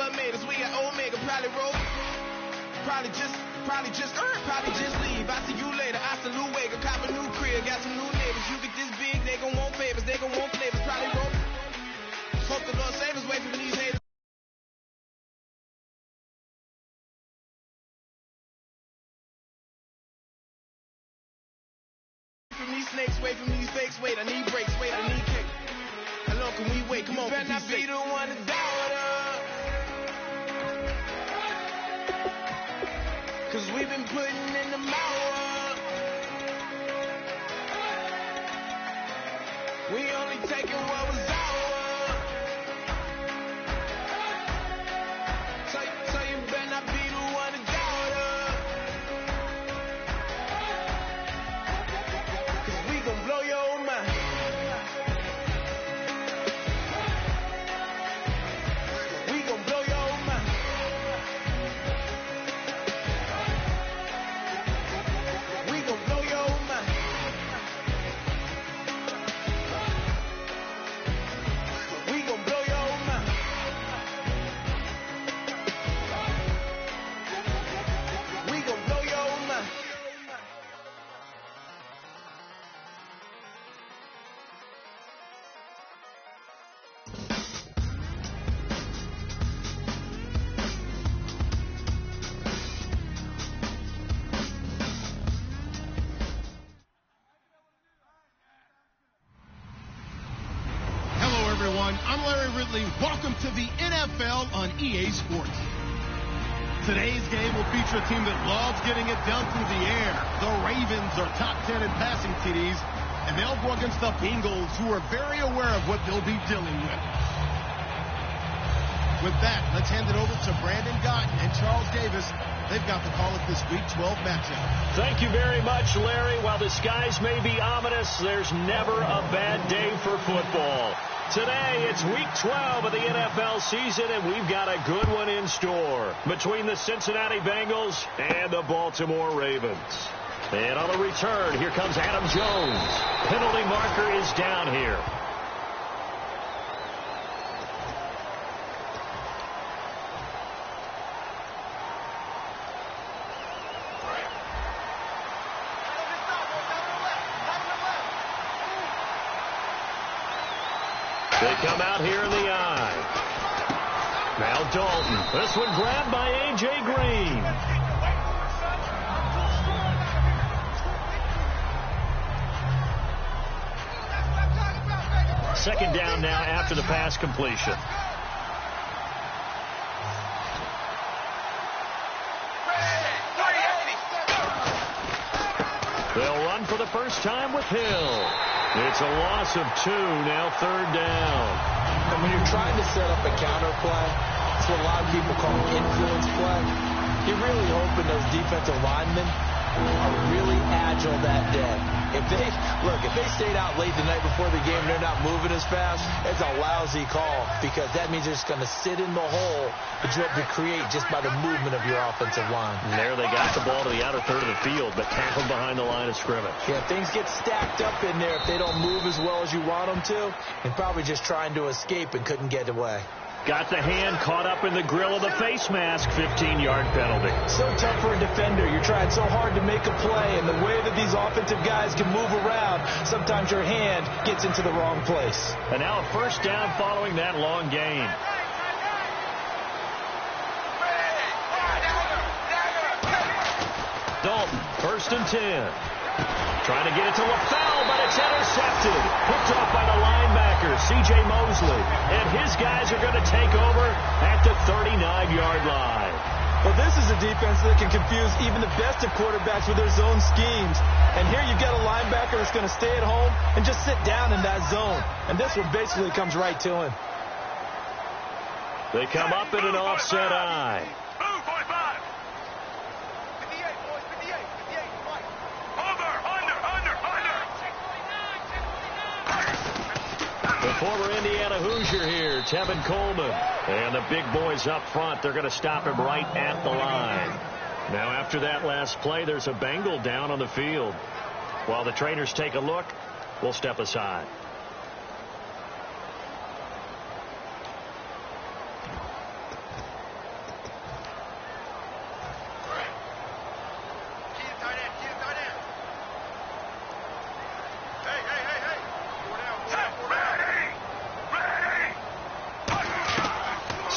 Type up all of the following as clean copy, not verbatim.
what made us. We got Omega, probably roll. Probably just leave. I see you later. I salute Wake up, cop a new crib, got some new neighbors. You get this big, they gon' want favors, they gon' want flavors. Probably roll. Hope the Lord save us, wait for these haters. From these snakes, wait from these fakes, wait, I need breaks, wait, I need cake. How long can we wait? Come on, better not be the one to doubt us. Cause we've been putting in the mouth. We only taking what was ours. So you better not be the one to doubt us. Cause we gon' blow your mind. We gon' blow your mind. We gon' blow your mind. We gon' blow your mind. We gon' blow your mind. Hello, everyone. I'm Larry Ridley. Welcome to the NFL on EA Sports. Today's game will feature a team that loves getting it down through the air. The Ravens are top 10 in passing TDs, and they'll go against the Bengals, who are very aware of what they'll be dealing with. With that, let's hand it over to Brandon Gotton and Charles Davis. They've got the call of this Week 12 matchup. Thank you very much, Larry. While the skies may be ominous, there's never a bad day for football. Today, it's Week 12 of the NFL season, and we've got a good one in store between the Cincinnati Bengals and the Baltimore Ravens. And on the return, here comes Adam Jones. Penalty marker is down here. They come out here in the eye. Now Dalton. This one grabbed by A.J. Green. Second down now after the pass completion. They'll run for the first time with Hill. It's a loss of 2, now third down. And when you're trying to set up a counter play, it's what a lot of people call an influence play. You're really hoping those defensive linemen are really agile that day. If they stayed out late the night before the game and they're not moving as fast, it's a lousy call because that means they're just going to sit in the hole that you have to create just by the movement of your offensive line. And there they got the ball to the outer third of the field, but tackled behind the line of scrimmage. Yeah, things get stacked up in there if they don't move as well as you want them to, and probably just trying to escape and couldn't get away. Got the hand caught up in the grill of the face mask. 15-yard penalty. So tough for a defender. You're trying so hard to make a play, and the way that these offensive guys can move around, sometimes your hand gets into the wrong place. And now a first down following that long gain. Dalton, first and 10. Trying to get it to LaFell, but it's intercepted. Picked off by the linebacker, C.J. Mosley. And his guys are going to take over at the 39-yard line. Well, this is a defense that can confuse even the best of quarterbacks with their zone schemes. And here you've got a linebacker that's going to stay at home and just sit down in that zone. And this one basically comes right to him. They come up in an offset eye. The former Indiana Hoosier here, Tevin Coleman. And the big boys up front, they're going to stop him right at the line. Now after that last play, there's a Bengal down on the field. While the trainers take a look, we'll step aside.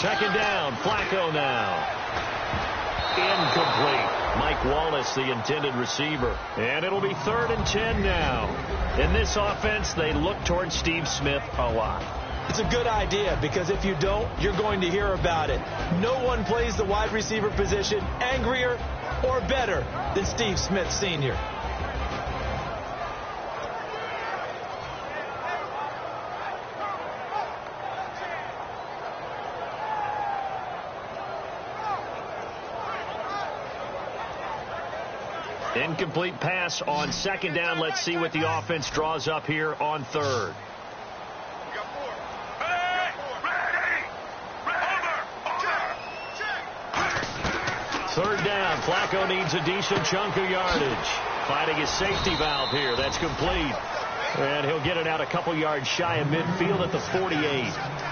Second down, Flacco now. Incomplete. Mike Wallace, the intended receiver. And it'll be 3rd and 10 now. In this offense, they look towards Steve Smith a lot. It's a good idea because if you don't, you're going to hear about it. No one plays the wide receiver position angrier or better than Steve Smith Sr. Incomplete pass on second down. Let's see what the offense draws up here on 3rd. Third down. Flacco needs a decent chunk of yardage. Finding his safety valve here. That's complete. And he'll get it out a couple yards shy of midfield at the 48.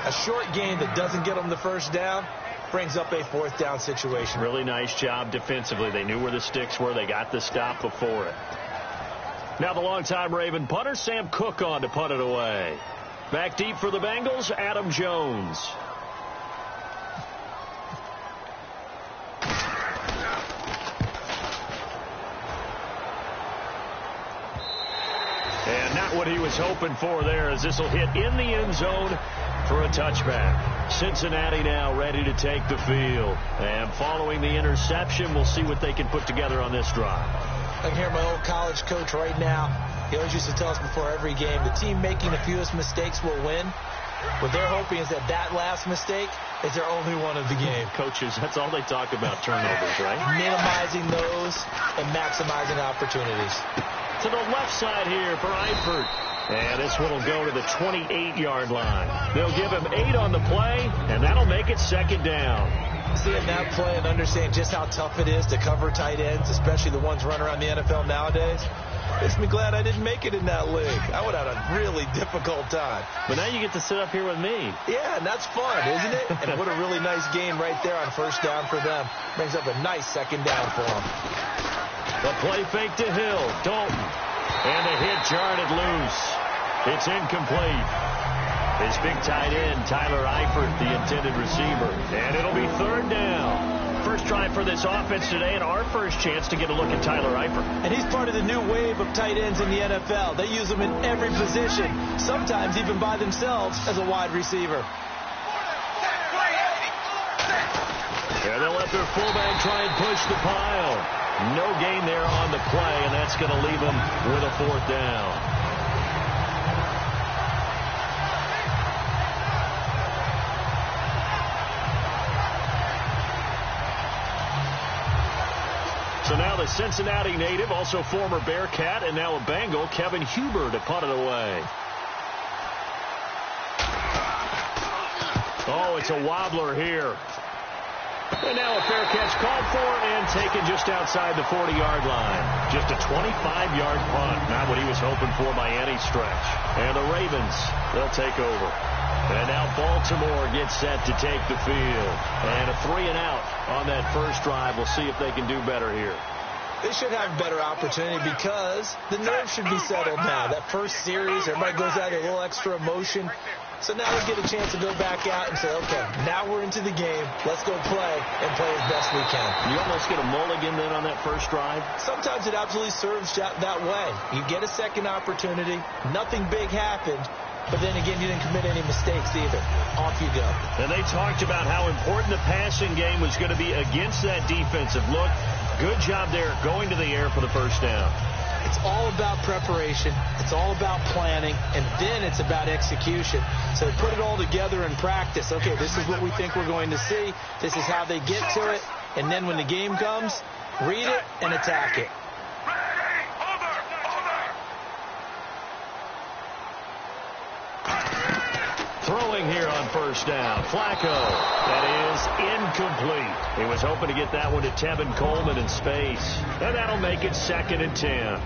A short gain that doesn't get him the first down brings up a 4th down situation. Really nice job defensively. They knew where the sticks were. They got the stop before it. Now the longtime Raven punter, Sam Cook, on to punt it away. Back deep for the Bengals, Adam Jones. And not what he was hoping for there, as this will hit in the end zone for a touchback. Cincinnati now ready to take the field. And following the interception, we'll see what they can put together on this drive. I can hear my old college coach right now. He always used to tell us before every game, the team making the fewest mistakes will win. What they're hoping is that that last mistake is their only one of the game. Coaches, that's all they talk about, turnovers, right? Minimizing those and maximizing opportunities. To the left side here for Eifert. And this one will go to the 28-yard line. They'll give him 8 on the play, and that'll make it second down. Seeing that play and understanding just how tough it is to cover tight ends, especially the ones running around the NFL nowadays, makes me glad I didn't make it in that league. I would have had a really difficult time. But now you get to sit up here with me. Yeah, and that's fun, isn't it? And what a really nice game right there on first down for them. Brings up a nice second down for them. The play fake to Hill. Dalton. And the hit jarred it loose. It's incomplete. His big tight end, Tyler Eifert, the intended receiver. And it'll be 3rd down. First try for this offense today, and our first chance to get a look at Tyler Eifert. And he's part of the new wave of tight ends in the NFL. They use them in every position, sometimes even by themselves as a wide receiver. And they'll let their fullback try and push the pile. No gain there on the play, and that's going to leave them with a 4th down. So now the Cincinnati native, also former Bearcat, and now a Bengal, Kevin Huber, to punt it away. Oh, it's a wobbler here. And now a fair catch called for and taken just outside the 40-yard line. Just a 25-yard punt. Not what he was hoping for by any stretch. And the Ravens, they'll take over. And now Baltimore gets set to take the field. And a 3-and-out on that first drive. We'll see if they can do better here. They should have a better opportunity because the nerves should be settled now. That first series, everybody goes out with a little extra emotion. So now they get a chance to go back out and say, okay, now we're into the game. Let's go play and play as best we can. You almost get a mulligan then on that first drive? Sometimes it absolutely serves that way. You get a second opportunity. Nothing big happened. But then again, you didn't commit any mistakes either. Off you go. And they talked about how important the passing game was going to be against that defensive look. Good job there going to the air for the first down. It's all about preparation. It's all about planning. And then it's about execution. So put it all together in practice. Okay, this is what we think we're going to see. This is how they get to it. And then when the game comes, read it and attack it. Throwing here on first down. Flacco. That is incomplete. He was hoping to get that one to Tevin Coleman in space. And that'll make it 2nd and 10.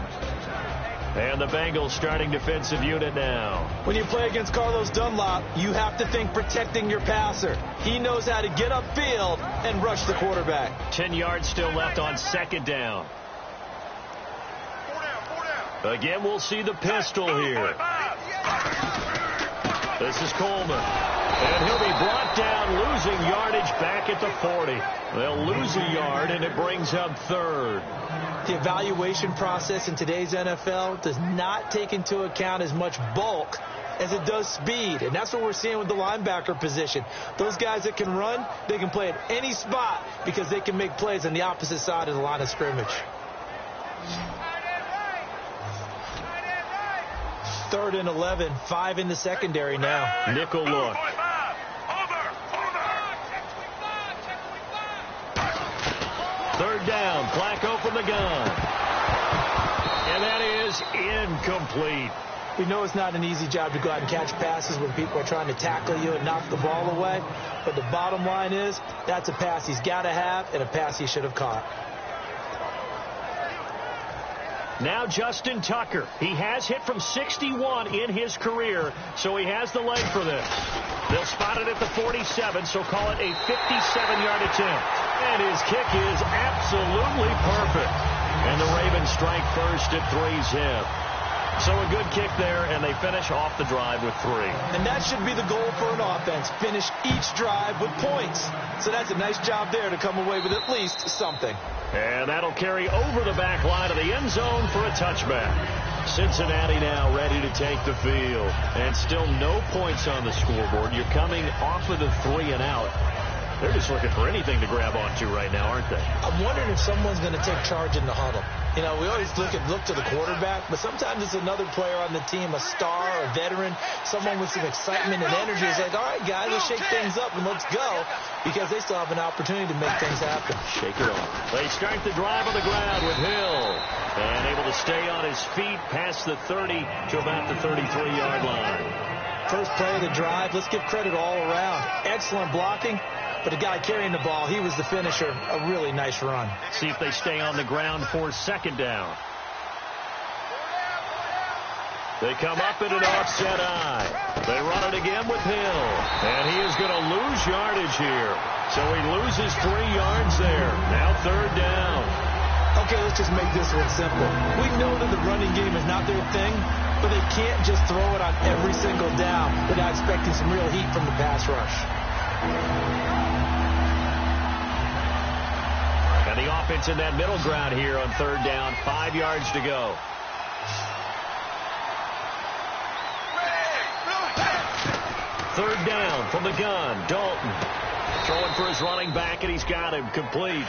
And the Bengals starting defensive unit now. When you play against Carlos Dunlop, you have to think protecting your passer. He knows how to get upfield and rush the quarterback. 10 yards still left on 2nd down. Again, we'll see the pistol here. This is Coleman. And he'll be brought down, losing yardage back at the 40. They'll lose a yard, and it brings up third. The evaluation process in today's NFL does not take into account as much bulk as it does speed, and that's what we're seeing with the linebacker position. Those guys that can run, they can play at any spot because they can make plays on the opposite side of the line of scrimmage. 3rd and 11, 5 in the secondary now. Nickel look. Third down, Flacco from the gun. And that is incomplete. We know it's not an easy job to go out and catch passes when people are trying to tackle you and knock the ball away. But the bottom line is, that's a pass he's got to have and a pass he should have caught. Now Justin Tucker. He has hit from 61 in his career, so he has the leg for this. They'll spot it at the 47, so call it a 57-yard attempt. And his kick is absolutely perfect. And the Ravens strike first at 3-zip. So a good kick there, and they finish off the drive with 3. And that should be the goal for an offense, finish each drive with points. So that's a nice job there to come away with at least something. And that'll carry over the back line of the end zone for a touchback. Cincinnati now ready to take the field. And still no points on the scoreboard. You're coming off of the 3 and out. They're just looking for anything to grab onto right now, aren't they? I'm wondering if someone's going to take charge in the huddle. You know, we always look to the quarterback, but sometimes it's another player on the team, a star, a veteran, someone with some excitement and energy. It's like, all right, guys, let's shake things up and let's go, because they still have an opportunity to make things happen. Shake it off. They start the drive on the ground with Hill, and able to stay on his feet past the 30 to about the 33-yard line. First play of the drive, let's give credit all around. Excellent blocking. But the guy carrying the ball, he was the finisher. A really nice run. See if they stay on the ground for 2nd down. They come up in an offset eye. They run it again with Hill. And he is going to lose yardage here. So he loses 3 yards there. Now 3rd down. Okay, let's just make this one simple. We know that the running game is not their thing, but they can't just throw it on every single down without expecting some real heat from the pass rush. And the offense in that middle ground here on 3rd down. 5 yards to go. Third down from the gun. Dalton throwing for his running back, and he's got him complete.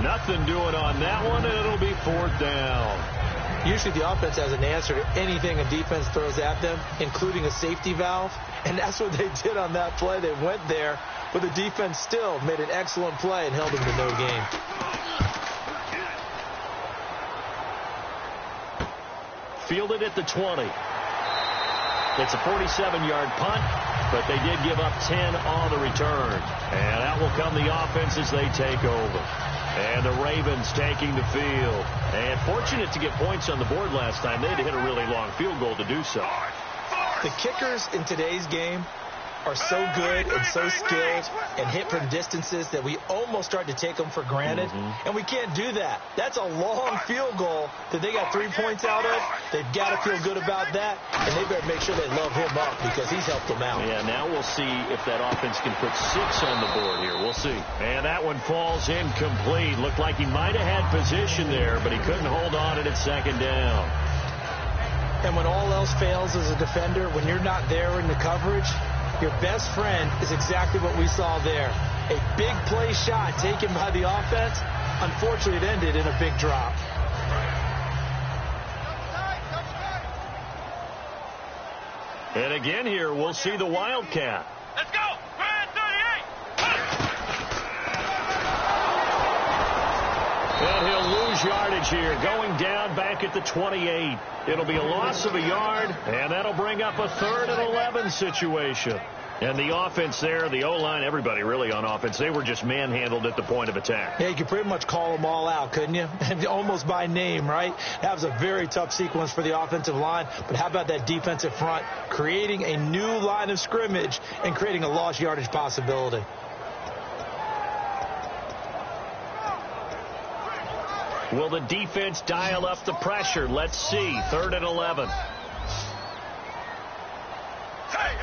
Nothing doing on that one, and it'll be 4th down. Usually the offense has an answer to anything a defense throws at them, including a safety valve. And that's what they did on that play. They went there, but the defense still made an excellent play and held them to no gain. Fielded at the 20. It's a 47-yard punt, but they did give up 10 on the return. And out will come the offense as they take over. And the Ravens taking the field. And fortunate to get points on the board last time. They had to hit a really long field goal to do so. The kickers in today's game are so good and so skilled and hit from distances that we almost start to take them for granted. And we can't do that. That's a long field goal that they got 3 points out of. They've got to feel good about that, and they better make sure they love him up because he's helped them out. Yeah, now we'll see if that offense can put 6 on the board here. We'll see. And that one falls incomplete. Looked like he might have had position there, but he couldn't hold on at 2nd down. And when all else fails as a defender, when you're not there in the coverage, your best friend is exactly what we saw there. A big play shot taken by the offense. Unfortunately, it ended in a big drop. And again here, we'll see the Wildcat. Let's go! And he'll lose yardage here, going down back at the 28. It'll be a loss of a yard, and that'll bring up a 3rd and 11 situation. And the offense there, the O-line, everybody really on offense, they were just manhandled at the point of attack. Yeah, you could pretty much call them all out, couldn't you? Almost by name, right? That was a very tough sequence for the offensive line. But how about that defensive front creating a new line of scrimmage and creating a lost yardage possibility? Will the defense dial up the pressure? Let's see. 3rd and 11. Ready!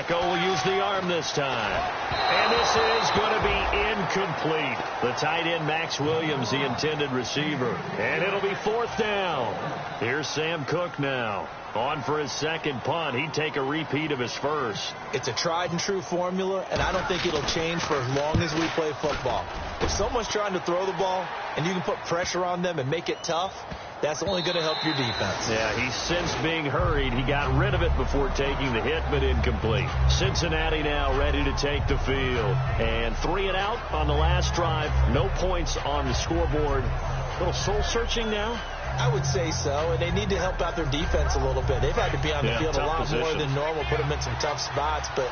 Flacco will use the arm this time. And this is going to be incomplete. The tight end, Max Williams, the intended receiver. And it'll be 4th down. Here's Sam Cook now. On for his second punt. He'd take a repeat of his first. It's a tried and true formula, and I don't think it'll change for as long as we play football. If someone's trying to throw the ball and you can put pressure on them and make it tough, that's only going to help your defense. Yeah, he's since being hurried. He got rid of it before taking the hit, but incomplete. Cincinnati now ready to take the field. And 3 and out on the last drive. No points on the scoreboard. A little soul-searching now. I would say so, and they need to help out their defense a little bit. They've had to be on the field a lot more than normal, put them in some tough spots. But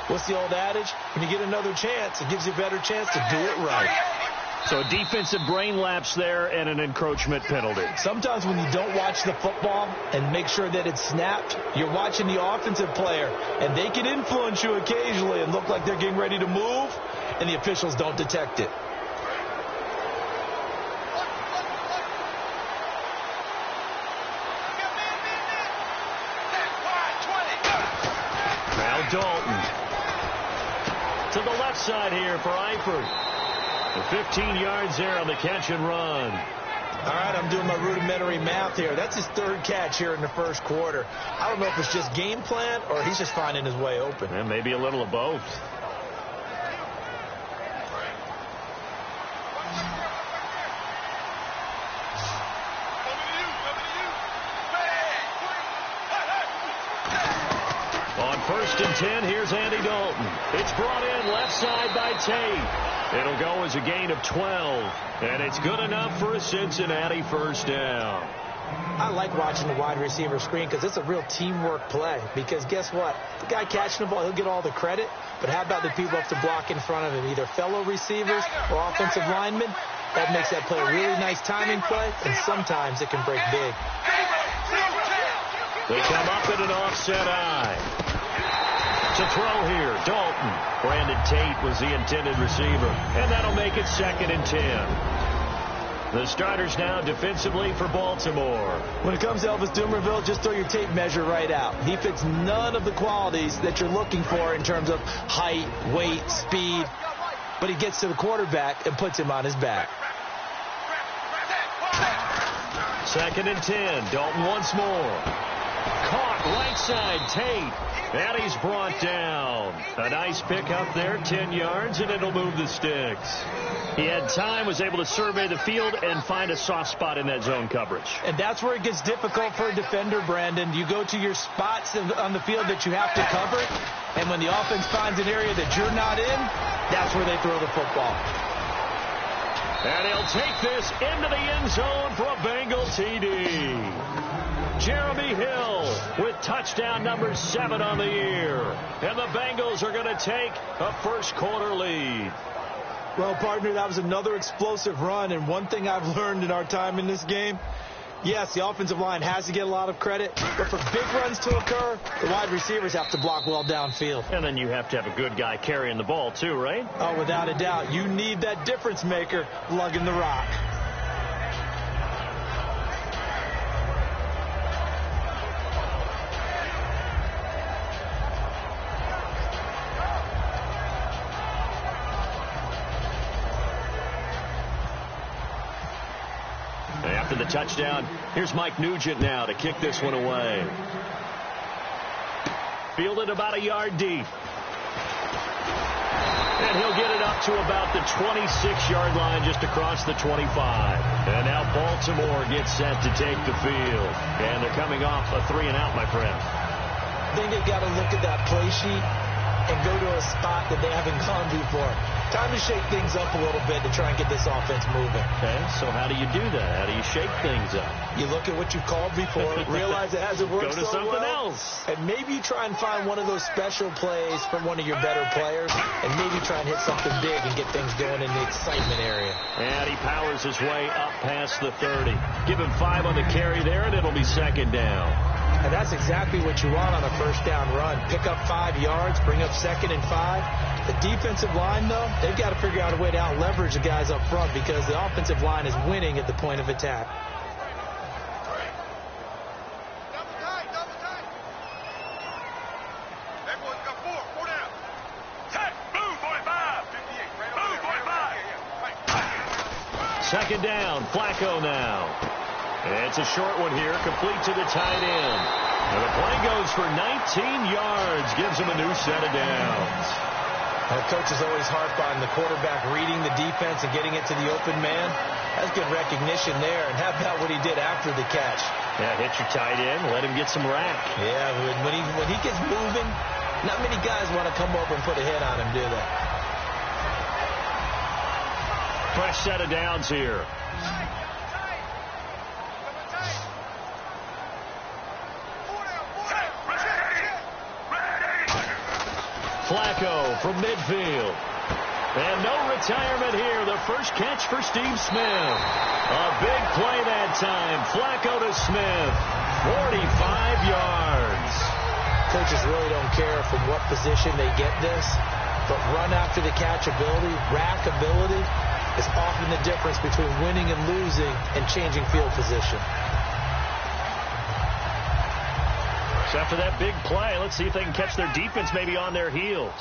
what's the old adage? When you get another chance, it gives you a better chance to do it right. So a defensive brain lapse there and an encroachment penalty. Sometimes when you don't watch the football and make sure that it's snapped, you're watching the offensive player, and they can influence you occasionally and look like they're getting ready to move, and the officials don't detect it. Dalton to the left side here for Eifert. 15 yards there on the catch and run. All right, I'm doing my rudimentary math here. That's his 3rd catch here in the first quarter. I don't know if it's just game plan or he's just finding his way open. And maybe a little of both. On 1st and 10, here's Andy Dalton. It's brought in left side by Tate. It'll go as a gain of 12. And it's good enough for a Cincinnati 1st down. I like watching the wide receiver screen because it's a real teamwork play. Because guess what? The guy catching the ball, he'll get all the credit. But how about the people up to block in front of him? Either fellow receivers or offensive linemen. That makes that play a really nice timing play. And sometimes it can break big. They come up at an offset eye. To throw here, Dalton. Brandon Tate was the intended receiver. And that'll make it 2nd and 10. The starters now defensively for Baltimore. When it comes to Elvis Dumervil, just throw your tape measure right out. He fits none of the qualities that you're looking for in terms of height, weight, speed. But he gets to the quarterback and puts him on his back. 2nd and 10. Dalton once more. Caught right side, Tate. And he's brought down. A nice pickup there, 10 yards, and it'll move the sticks. He had time, was able to survey the field and find a soft spot in that zone coverage. And that's where it gets difficult for a defender, Brandon. You go to your spots on the field that you have to cover, and when the offense finds an area that you're not in, that's where they throw the football. And he'll take this into the end zone for a Bengal TD. Jeremy Hill with touchdown number 7 on the year. And the Bengals are going to take a first quarter lead. Well, partner, that was another explosive run. And one thing I've learned in our time in this game, yes, the offensive line has to get a lot of credit. But for big runs to occur, the wide receivers have to block well downfield. And then you have to have a good guy carrying the ball too, right? Oh, without a doubt. You need that difference maker lugging the rock. After the touchdown, here's Mike Nugent now to kick this one away. Fielded about a yard deep. And he'll get it up to about the 26-yard line just across the 25. And now Baltimore gets set to take the field. And they're coming off a 3-and-out, my friend. I think they've got to look at that play sheet and go to a spot that they haven't gone before. Time to shake things up a little bit to try and get this offense moving. Okay, so how do you do that? How do you shake things up? You look at what you called before, realize it hasn't worked so well. Go to something else. And maybe you try and find one of those special plays from one of your better players, and maybe try and hit something big and get things going in the excitement area. And he powers his way up past the 30. Give him 5 on the carry there, and it'll be 2nd down. And that's exactly what you want on a first down run. Pick up 5 yards, bring up 2nd and 5. The defensive line, though, they've got to figure out a way to out-leverage the guys up front because the offensive line is winning at the point of attack. Double tight. Everyone's got 4. Second down, Flacco now. It's a short one here, complete to the tight end. And the play goes for 19 yards, gives him a new set of downs. The coach is always harp on the quarterback reading the defense and getting it to the open man. That's good recognition there. And how about what he did after the catch? Yeah, hit your tight end, let him get some rack. Yeah, when he gets moving, not many guys want to come over and put a hit on him, do they? Fresh set of downs here. Flacco from midfield. And no retirement here. The first catch for Steve Smith. A big play that time. Flacco to Smith. 45 yards. Coaches really don't care from what position they get this, but run after the catch ability, rack ability, is often the difference between winning and losing and changing field position. So after that big play, let's see if they can catch their defense maybe on their heels.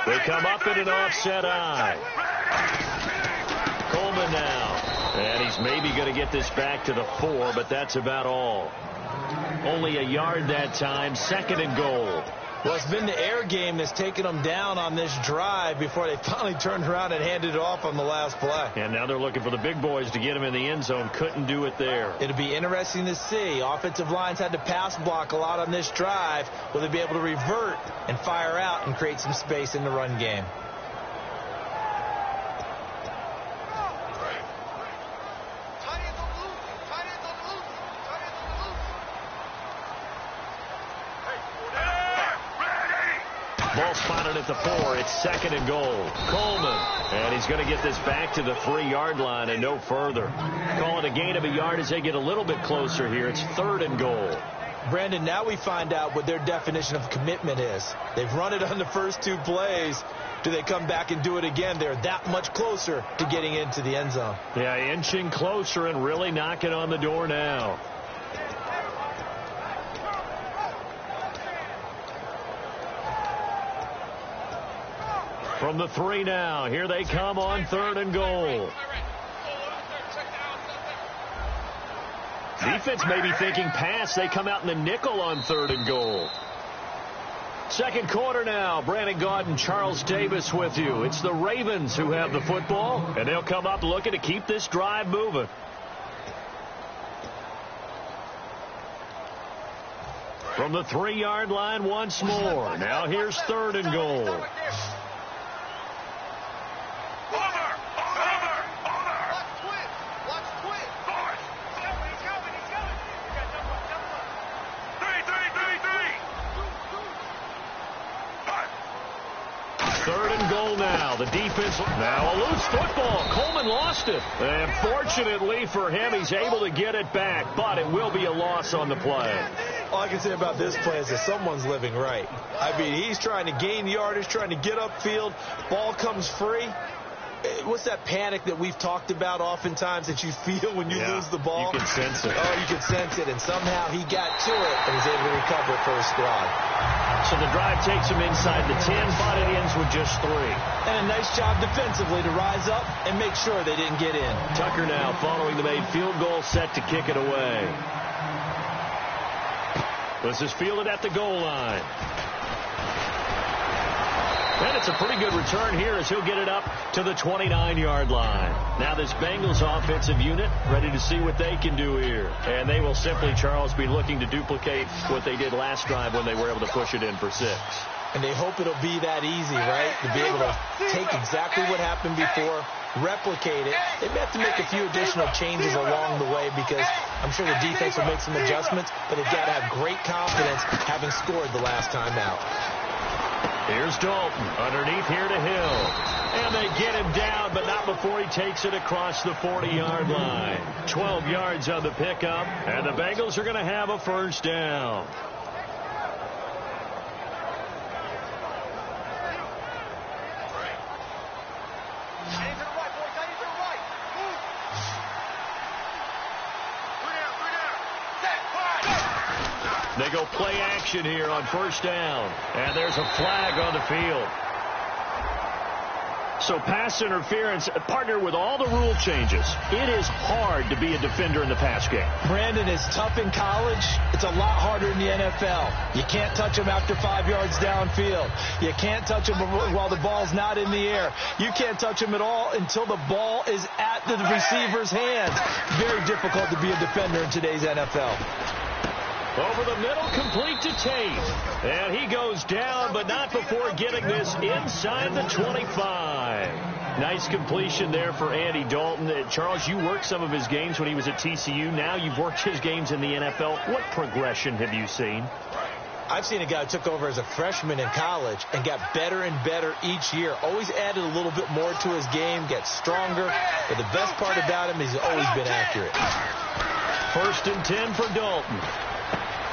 They come up in an offset eye. Coleman now. And he's maybe going to get this back to the 4, but that's about all. Only a yard that time, second and goal. Well, it's been the air game that's taken them down on this drive before they finally turned around and handed it off on the last play. And now they're looking for the big boys to get him in the end zone. Couldn't do it there. It'll be interesting to see. Offensive lines had to pass block a lot on this drive. Will they be able to revert and fire out and create some space in the run game? Ball spotted at the 4. It's second and goal. Coleman. And he's going to get this back to the 3-yard line and no further. Call it a gain of a yard as they get a little bit closer here. It's third and goal. Brandon, now we find out what their definition of commitment is. They've run it on the first 2 plays. Do they come back and do it again? They're that much closer to getting into the end zone. Yeah, inching closer and really knocking on the door now. From the 3 now. Here they come on third and goal. Defense may be thinking pass. They come out in the nickel on third and goal. Second quarter now. Brandon Gaudin, Charles Davis with you. It's the Ravens who have the football, and they'll come up looking to keep this drive moving. From the 3-yard line once more. Now here's third and goal. Third and goal now. The defense now a loose football. Coleman lost it. And fortunately for him, he's able to get it back, but it will be a loss on the play. All I can say about this play is that someone's living right. I mean, he's trying to gain yardage, trying to get upfield. Ball comes free. What's that panic that we've talked about oftentimes that you feel when you lose the ball? You can sense it. Oh, you can sense it. And somehow he got to it and was able to recover it for his squad. So the drive takes him inside the 10, but it ends with just 3. And a nice job defensively to rise up and make sure they didn't get in. Tucker now following the made field goal, set to kick it away. This is fielded at the goal line. And it's a pretty good return here as he'll get it up to the 29-yard line. Now this Bengals offensive unit ready to see what they can do here. And they will simply, Charles, be looking to duplicate what they did last drive when they were able to push it in for 6. And they hope it'll be that easy, right? To be able to take exactly what happened before, replicate it. They may have to make a few additional changes along the way because I'm sure the defense will make some adjustments, but they've got to have great confidence having scored the last time out. Here's Dalton underneath here to Hill. And they get him down, but not before he takes it across the 40-yard line. 12 yards on the pickup, and the Bengals are going to have a first down. They go play action here on first down. And there's a flag on the field. So pass interference, partner with all the rule changes. It is hard to be a defender in the pass game. Brandon, is tough in college. It's a lot harder in the NFL. You can't touch him after 5 yards downfield. You can't touch him while the ball's not in the air. You can't touch him at all until the ball is at the receiver's hands. Very difficult to be a defender in today's NFL. Over the middle, complete to Tate. And he goes down, but not before getting this inside the 25. Nice completion there for Andy Dalton. Charles, you worked some of his games when he was at TCU. Now you've worked his games in the NFL. What progression have you seen? I've seen a guy who took over as a freshman in college and got better and better each year. Always added a little bit more to his game, gets stronger. But the best part about him is he's always been accurate. 1st and 10 for Dalton.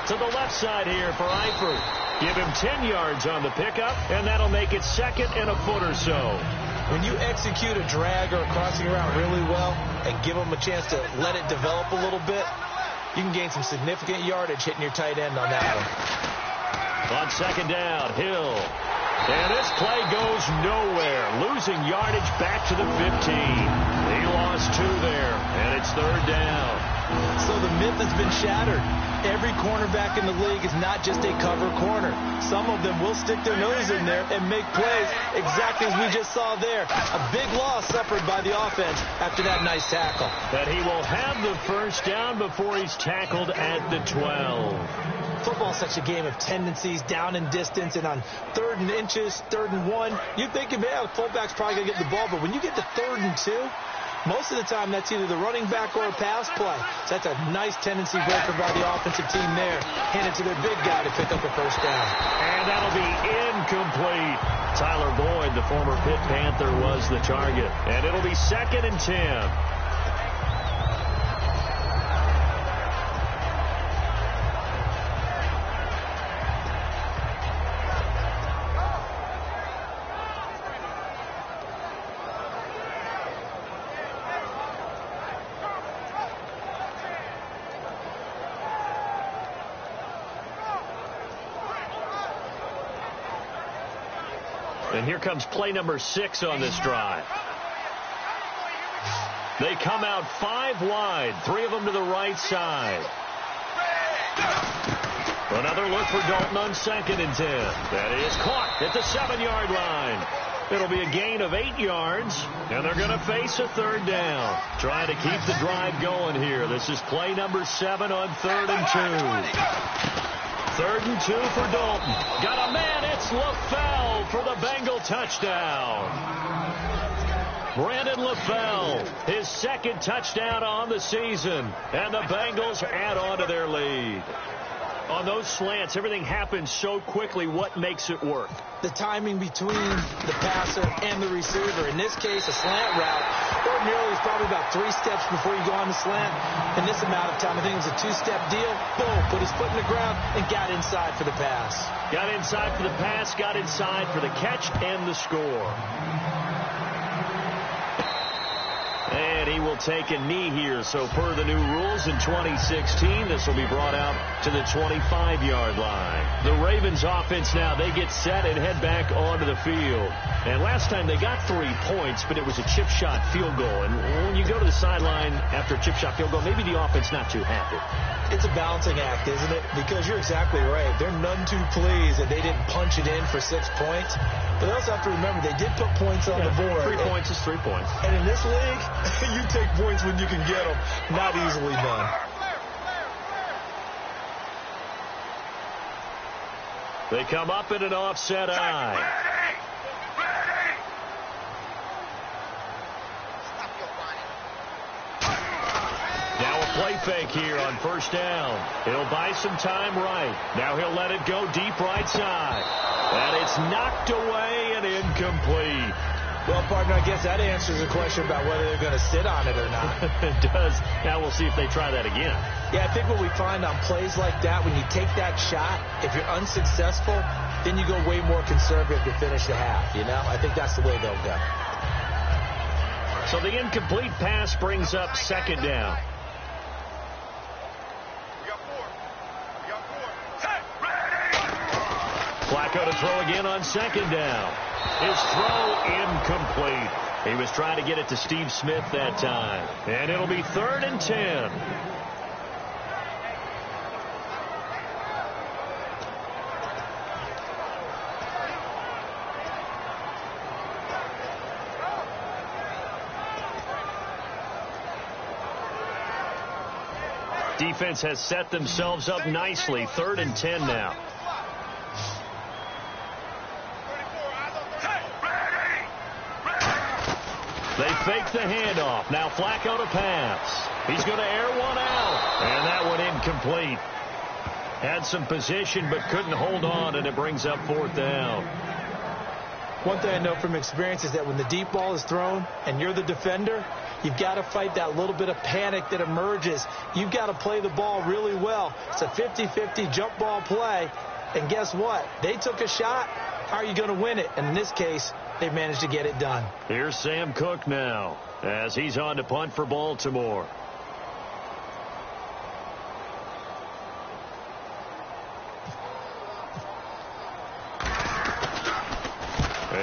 To the left side here for Eifert. Give him 10 yards on the pickup, and that'll make it 2nd and a foot or so. When you execute a drag or a crossing route really well and give them a chance to let it develop a little bit, you can gain some significant yardage hitting your tight end on that one. On 2nd down, Hill. And this play goes nowhere. Losing yardage back to the 15. He lost 2 there, and it's 3rd down. So the myth has been shattered. Every cornerback in the league is not just a cover corner. Some of them will stick their nose in there and make plays exactly as we just saw there. A big loss suffered by the offense after that nice tackle. But he will have the 1st down before he's tackled at the 12. Football's such a game of tendencies, down and distance, and on 3rd and inches, 3rd and 1, you think, yeah, the fullback's probably going to get the ball, but when you get to 3rd and 2, most of the time that's either the running back or a pass play. So that's a nice tendency breaker by the offensive team there. Hand it to their big guy to pick up a 1st down. And that'll be incomplete. Tyler Boyd, the former Pitt Panther, was the target. And it'll be 2nd and 10. And here comes play number 6 on this drive. They come out 5 wide, 3 of them to the right side. Another look for Dalton on 2nd and 10. That is caught at the 7-yard line. It'll be a gain of 8 yards, and they're going to face a 3rd down. Trying to keep the drive going here. This is play number 7 on 3rd and 2. 3rd and 2 for Dalton. Got a man. It's LaFell for the Bengal touchdown. Brandon LaFell, his 2nd touchdown on the season. And the Bengals add on to their lead. On those slants, everything happens so quickly. What makes it work? The timing between the passer and the receiver. In this case, a slant route. Ordinarily, it's probably about 3 steps before you go on the slant. In this amount of time, I think it was a 2-step deal. Boom, put his foot in the ground and got inside for the pass. Got inside for the pass, got inside for the catch and the score. And he will take a knee here. So per the new rules in 2016, this will be brought out to the 25-yard line. The Ravens offense now, they get set and head back onto the field. And last time they got 3 points, but it was a chip shot field goal. And when you go to the sideline after a chip shot field goal, maybe the offense not too happy. It's a balancing act, isn't it? Because you're exactly right. They're none too pleased that they didn't punch it in for 6 points. But they also have to remember they did put points on the board. 3 points is 3 points. And in this league, you take points when you can get them. Not easily done. They come up in an offset eye. Now a play fake here on 1st down. He'll buy some time right. Now he'll let it go deep right side. And it's knocked away and incomplete. Well, partner, I guess that answers the question about whether they're going to sit on it or not. It does. Now we'll see if they try that again. Yeah, I think what we find on plays like that, when you take that shot, if you're unsuccessful, then you go way more conservative to finish the half, you know? I think that's the way they'll go. So the incomplete pass brings up 2nd down. Flacco to throw again on second down. His throw incomplete. He was trying to get it to Steve Smith that time. And it'll be 3rd and 10. Defense has set themselves up nicely. 3rd and 10 now. They fake the handoff. Now Flacco to pass. He's going to air one out. And that one incomplete. Had some position but couldn't hold on, and it brings up 4th down. One thing I know from experience is that when the deep ball is thrown and you're the defender, you've got to fight that little bit of panic that emerges. You've got to play the ball really well. It's a 50-50 jump ball play. And guess what? They took a shot. How are you going to win it? And in this case, they managed to get it done. Here's Sam Cook now as he's on to punt for Baltimore.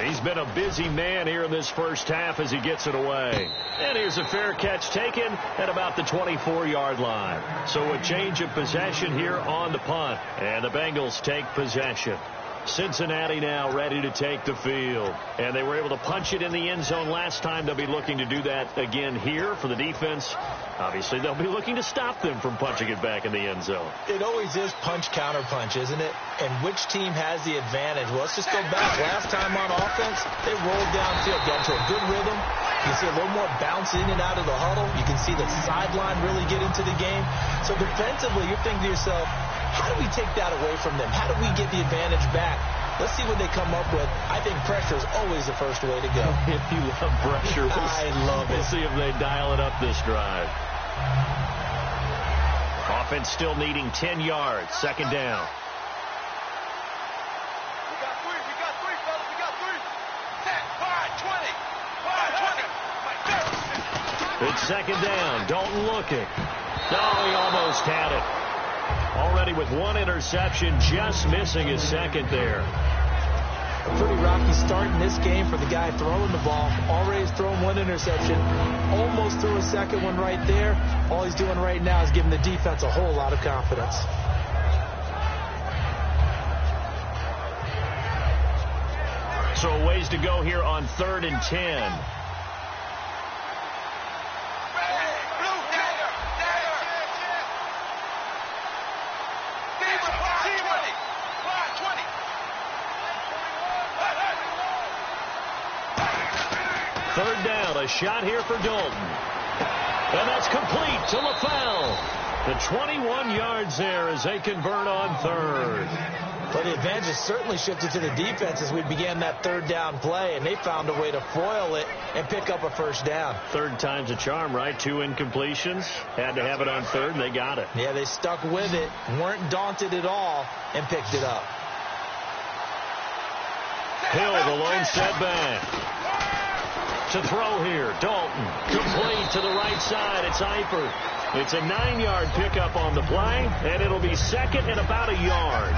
He's been a busy man here in this first half as he gets it away. And here's a fair catch taken at about the 24-yard line. So a change of possession here on the punt. And the Bengals take possession. Cincinnati now ready to take the field. And they were able to punch it in the end zone last time. They'll be looking to do that again here for the defense. Obviously, they'll be looking to stop them from punching it back in the end zone. It always is punch-counter-punch, isn't it? And which team has the advantage? Well, let's just go back. Last time on offense, they rolled downfield, got into a good rhythm. You see a little more bounce in and out of the huddle. You can see the sideline really get into the game. So defensively, you're thinking to yourself, how do we take that away from them? How do we get the advantage back? Let's see what they come up with. I think pressure is always the first way to go. If you love pressure, I love it. We'll see if they dial it up this drive. Offense still needing 10 yards. 2nd down. We got three, fellas. We got three. 10, 5, 20. 5, 20. It's 2nd down. Dalton looking. No, he almost had it. Already with one interception, just missing his second there. A pretty rocky start in this game for the guy throwing the ball. Already has thrown one interception. Almost threw a second one right there. All he's doing right now is giving the defense a whole lot of confidence. So a ways to go here on 3rd and 10. Third down, a shot here for Dalton. And that's complete to LaFell. The 21 yards there as they convert on 3rd. But the advantage has certainly shifted to the defense as we began that 3rd down play, and they found a way to foil it and pick up a 1st down. 3rd time's a charm, right? 2 incompletions. Had to have it on 3rd, and they got it. Yeah, they stuck with it, weren't daunted at all, and picked it up. Hill, the lone setback. To throw here, Dalton. Complete to the right side. It's Eifert. It's a 9-yard pickup on the play, and it'll be 2nd and about a yard.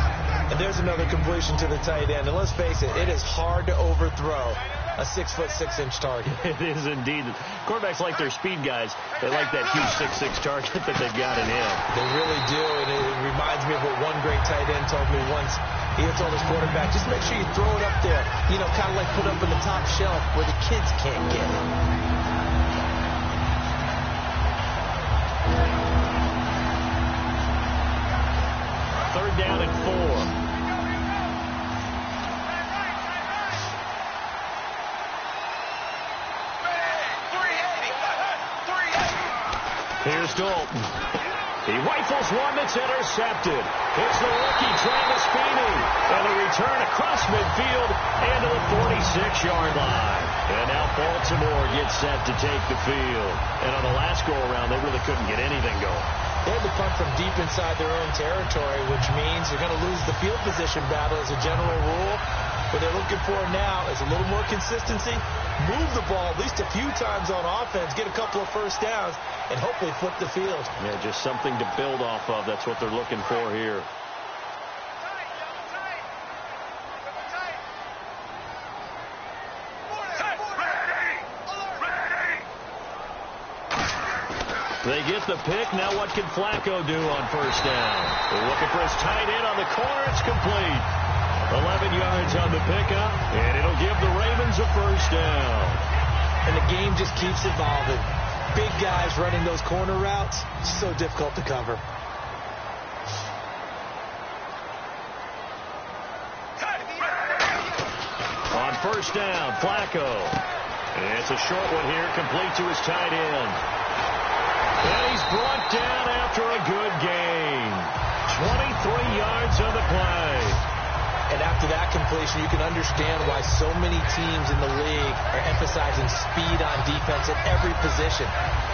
And there's another completion to the tight end. And let's face it, it is hard to overthrow a 6'6" target. It is indeed. Quarterbacks like their speed guys. They like that huge 6'6" target that they've got in him. They really do, and it reminds me of what one great tight end told me once. He had told his quarterback, just make sure you throw it up there. You know, kind of like put up in the top shelf where the kids can't get it. Third down and 4. Here's Dalton. He rifles one that's intercepted. It's the rookie, Travis Feeney. And a return across midfield and to the 46-yard line. And now Baltimore gets set to take the field. And on the last go-around, they really couldn't get anything going. They had to punt from deep inside their own territory, which means they're going to lose the field position battle as a general rule. What they're looking for now is a little more consistency, move the ball at least a few times on offense, get a couple of 1st downs, and hopefully flip the field. Yeah, just something to build off of. That's what they're looking for here. They get the pick. Now what can Flacco do on first down? They're looking for his tight end on the corner. It's complete. 11 yards on the pickup, and it'll give the Ravens a first down. And the game just keeps evolving. Big guys running those corner routes, so difficult to cover. On first down, Flacco. And it's a short one here, complete to his tight end. And he's brought down after a good gain. 23 yards on the play. And after that completion, you can understand why so many teams in the league are emphasizing speed on defense at every position.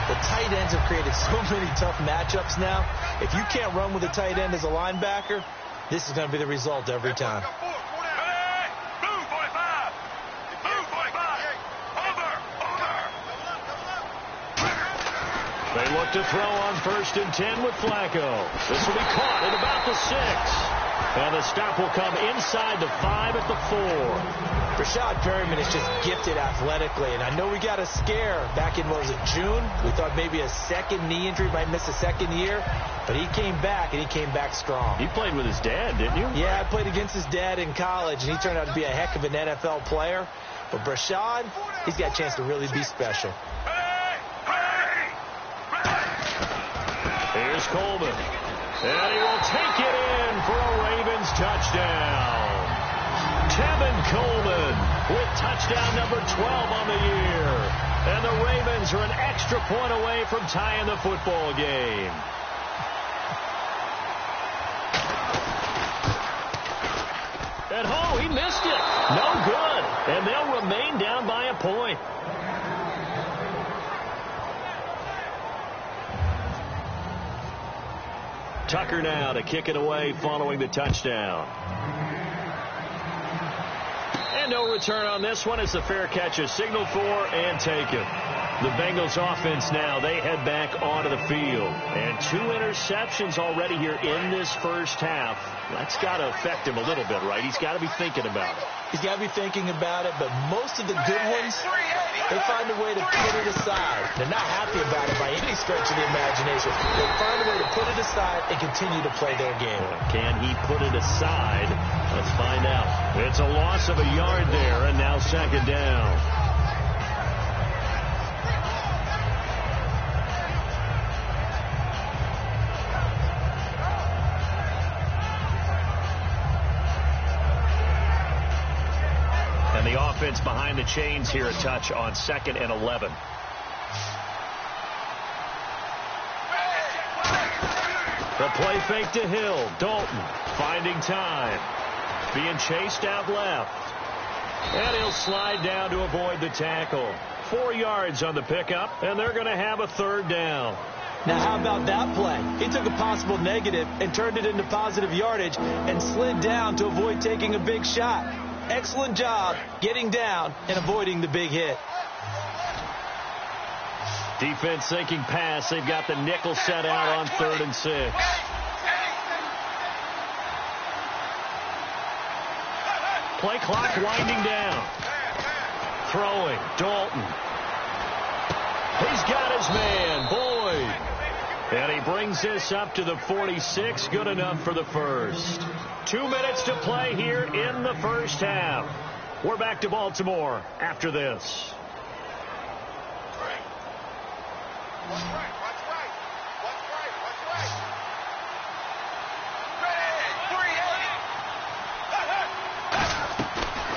The tight ends have created so many tough matchups now. If you can't run with a tight end as a linebacker, this is going to be the result every time. They look to throw on 1st and 10 with Flacco. This will be caught at about the 6. And the stop will come inside the 5 at the 4. Rashad Perryman is just gifted athletically. And I know we got a scare back in, what was it, June? We thought maybe a second knee injury, might miss a second year. But he came back, and he came back strong. He played with his dad, didn't you? Yeah, I played against his dad in college, and he turned out to be a heck of an NFL player. But Rashad, he's got a chance to really be special. Here's Coleman. And he will take it in for a Ravens touchdown. Tevin Coleman with touchdown number 12 on the year. And the Ravens are an extra point away from tying the football game. And oh, he missed it. No good. And they'll remain down by a point. Tucker now to kick it away following the touchdown. And no return on this one. It's a fair catch is signaled for and taken. The Bengals offense now, they head back onto the field. And 2 interceptions already here in this first half. That's got to affect him a little bit, right? He's got to be thinking about it. He's got to be thinking about it, but most of the good ones, they find a way to put it aside. They're not happy about it by any stretch of the imagination. They find a way to put it aside and continue to play their game. Can he put it aside? Let's find out. It's a loss of a yard there, and now 2nd down. The offense behind the chains here, a touch on 2nd and 11. The play fake to Hill. Dalton finding time. Being chased out left. And he'll slide down to avoid the tackle. 4 yards on the pickup, and they're going to have a 3rd down. Now, how about that play? He took a possible negative and turned it into positive yardage and slid down to avoid taking a big shot. Excellent job getting down and avoiding the big hit. Defense sinking pass. They've got the nickel set out on 3rd and 6. Play clock winding down. Throwing. Dalton. He's got his man. Boyd. And he brings this up to the 46. Good enough for the first. 2 minutes to play here in the first half. We're back to Baltimore after this.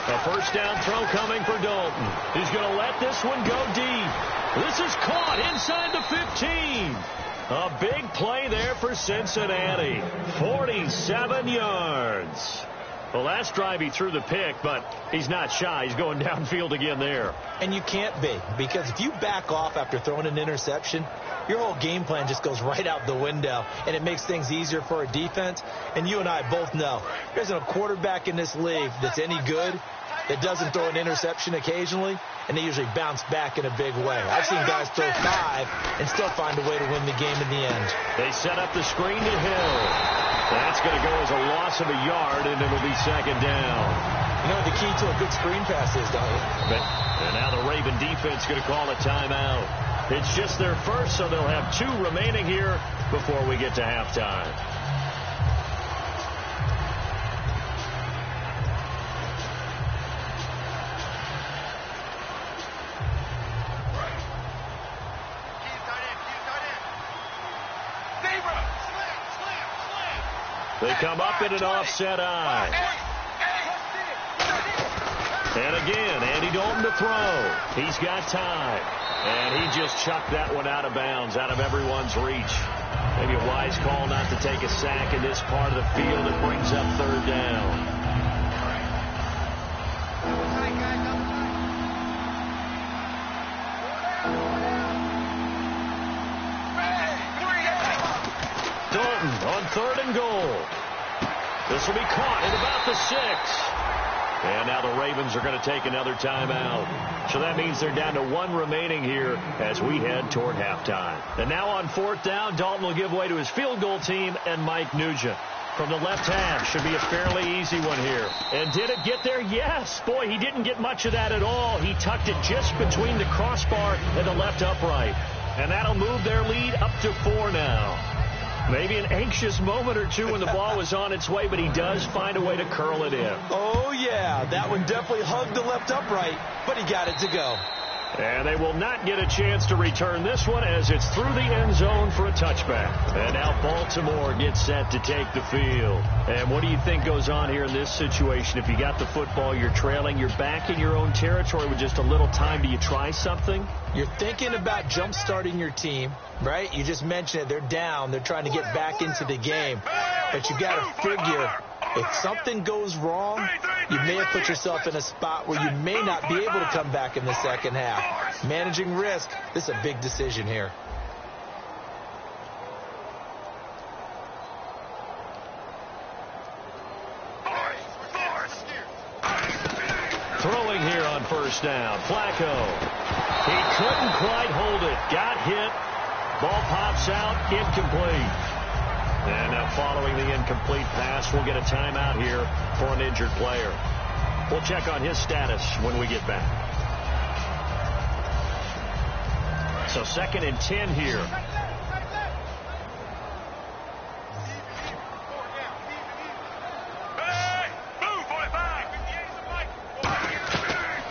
A first down throw coming for Dalton. He's going to let this one go deep. This is caught inside the 15. A big play there for Cincinnati. 47 yards. The last drive he threw the pick, but he's not shy. He's going downfield again there. And you can't be, because if you back off after throwing an interception, your whole game plan just goes right out the window, and it makes things easier for a defense. And you and I both know there isn't a quarterback in this league that's any good that doesn't throw an interception occasionally, and they usually bounce back in a big way. I've seen guys throw 5 and still find a way to win the game in the end. They set up the screen to Hill. That's That's going to go as a loss of a yard, and it'll be second down. You know what the key to a good screen pass is, don't you? And now the Raven defense going to call a timeout. It's just their first, so they'll have 2 remaining here before we get to halftime. They come up in an offset eye. And again, Andy Dalton to throw. He's got time. And he just chucked that one out of bounds, out of everyone's reach. Maybe a wise call not to take a sack in this part of the field. It brings up third down. Dalton on 3rd and goal. This will be caught at about the 6. And now the Ravens are going to take another timeout. So that means they're down to 1 remaining here as we head toward halftime. And now on 4th down, Dalton will give way to his field goal team and Mike Nugent. From the left half, should be a fairly easy one here. And did it get there? Yes. Boy, he didn't get much of that at all. He tucked it just between the crossbar and the left upright. And that'll move their lead up to 4 now. Maybe an anxious moment or two when the ball was on its way, but he does find a way to curl it in. Oh, yeah. That one definitely hugged the left upright, but he got it to go. And they will not get a chance to return this one as it's through the end zone for a touchback. And now Baltimore gets set to take the field. And what do you think goes on here in this situation? If you got the football, you're trailing, you're back in your own territory with just a little time. Do you try something? You're thinking about jump-starting your team, right? You just mentioned it. They're down. They're trying to get back into the game. But you got to figure if something goes wrong, you may have put yourself in a spot where you may not be able to come back in the second half. Managing risk, this is a big decision here. Throwing here on 1st down, Flacco. He couldn't quite hold it. Got hit. Ball pops out, incomplete. And now following the incomplete pass, we'll get a timeout here for an injured player. We'll check on his status when we get back. So 2nd and 10 here.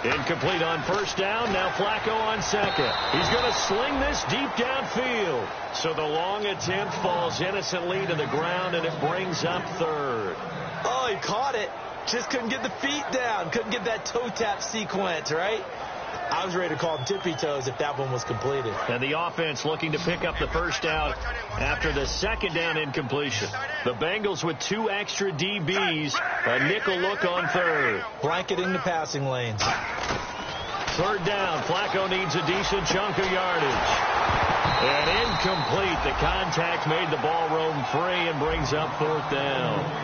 Incomplete on 1st down. Now Flacco on 2nd. He's going to sling this deep downfield. So the long attempt falls innocently to the ground, and it brings up 3rd. Oh, he caught it. Just couldn't get the feet down. Couldn't get that toe tap sequence, right? I was ready to call him tippy toes if that one was completed. And the offense looking to pick up the 1st down after the 2nd down incompletion. The Bengals with 2 extra DBs. A nickel look on 3rd. Blanketing the passing lanes. 3rd down. Flacco needs a decent chunk of yardage. And incomplete. The contact made the ball roam free and brings up 4th down.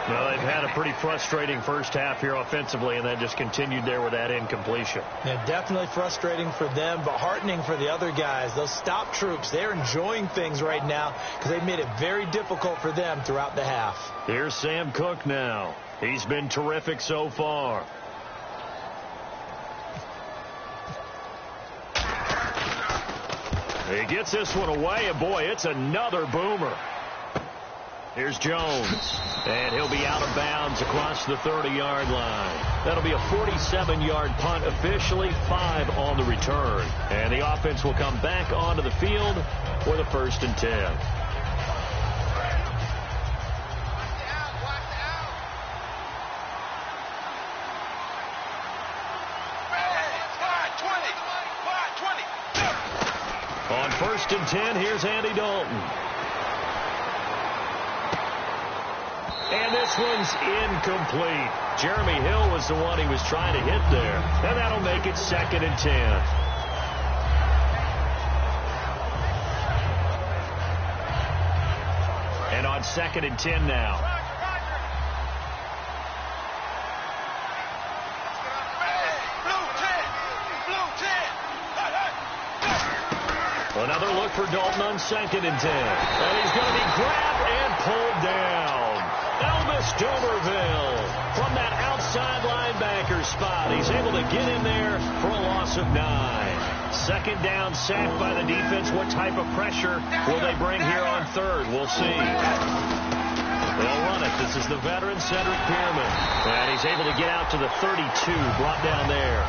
Well, they've had a pretty frustrating first half here offensively, and then just continued there with that incompletion. Yeah, definitely frustrating for them, but heartening for the other guys. Those stop troops, they're enjoying things right now because they've made it very difficult for them throughout the half. Here's Sam Cook now. He's been terrific so far. He gets this one away, and boy, it's another boomer. Here's Jones, and he'll be out of bounds across the 30-yard line. That'll be a 47-yard punt, officially 5 on the return. And the offense will come back onto the field for the 1st and 10. On 1st and 10, here's Andy Dalton. And this one's incomplete. Jeremy Hill was the one he was trying to hit there. And that'll make it 2nd and 10. And on 2nd and 10 now. Another look for Dalton on 2nd and 10. And he's going to be grabbed and pulled down. Dumerville from that outside linebacker spot. He's able to get in there for a loss of 9. Second down, sack by the defense. What type of pressure will they bring here on third? We'll see. They'll run it. This is the veteran Cedric Pierman. And he's able to get out to the 32, brought down there.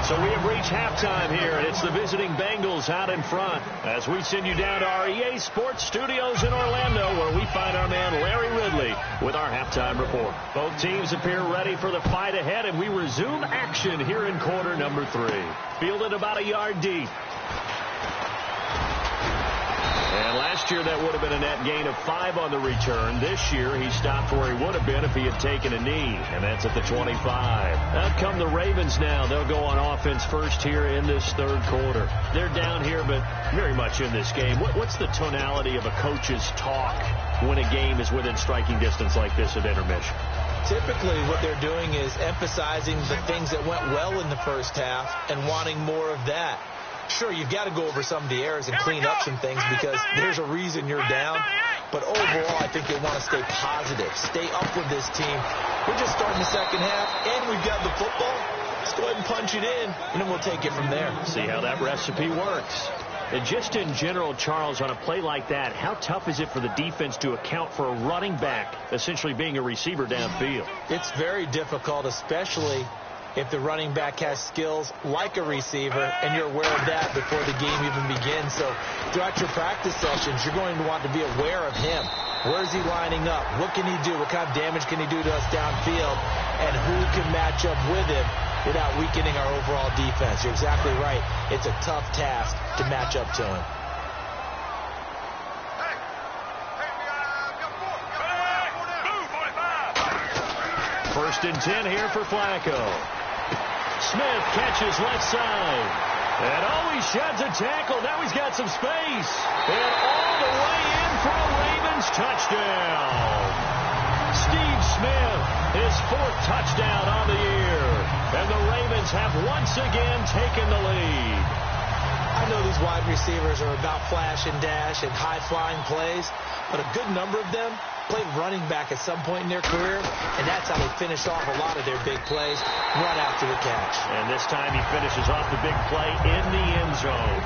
So we have reached halftime here, and it's the visiting Bengals out in front as we send you down to our EA Sports Studios in Orlando, where we find our man Larry Ridley with our halftime report. Both teams appear ready for the fight ahead, and we resume action here in quarter number 3. Fielded about a yard deep. And last year that would have been a net gain of 5 on the return. This year he stopped where he would have been if he had taken a knee, and that's at the 25. Out come the Ravens now. They'll go on offense first here in this third quarter. They're down here, but very much in this game. What's the tonality of a coach's talk when a game is within striking distance like this at intermission? Typically what they're doing is emphasizing the things that went well in the first half and wanting more of that. Sure, you've got to go over some of the errors and clean up some things because there's a reason you're down. But overall, I think they want to stay positive, stay up with this team. We're just starting the second half, and we've got the football. Let's go ahead and punch it in, and then we'll take it from there. See how that recipe works. And just in general, Charles, on a play like that, how tough is it for the defense to account for a running back essentially being a receiver downfield? It's very difficult, especially if the running back has skills like a receiver, and you're aware of that before the game even begins. So throughout your practice sessions, you're going to want to be aware of him. Where is he lining up? What can he do? What kind of damage can he do to us downfield? And who can match up with him without weakening our overall defense? You're exactly right. It's a tough task to match up to him. First and 10 here for Flacco. Smith catches left side. And he sheds a tackle. Now he's got some space. And all the way in for a Ravens touchdown. Steve Smith, his 4th touchdown on the year. And the Ravens have once again taken the lead. I know these wide receivers are about flash and dash and high-flying plays, but a good number of them played running back at some point in their career, and that's how they finish off a lot of their big plays, run after the catch. And this time he finishes off the big play in the end zone.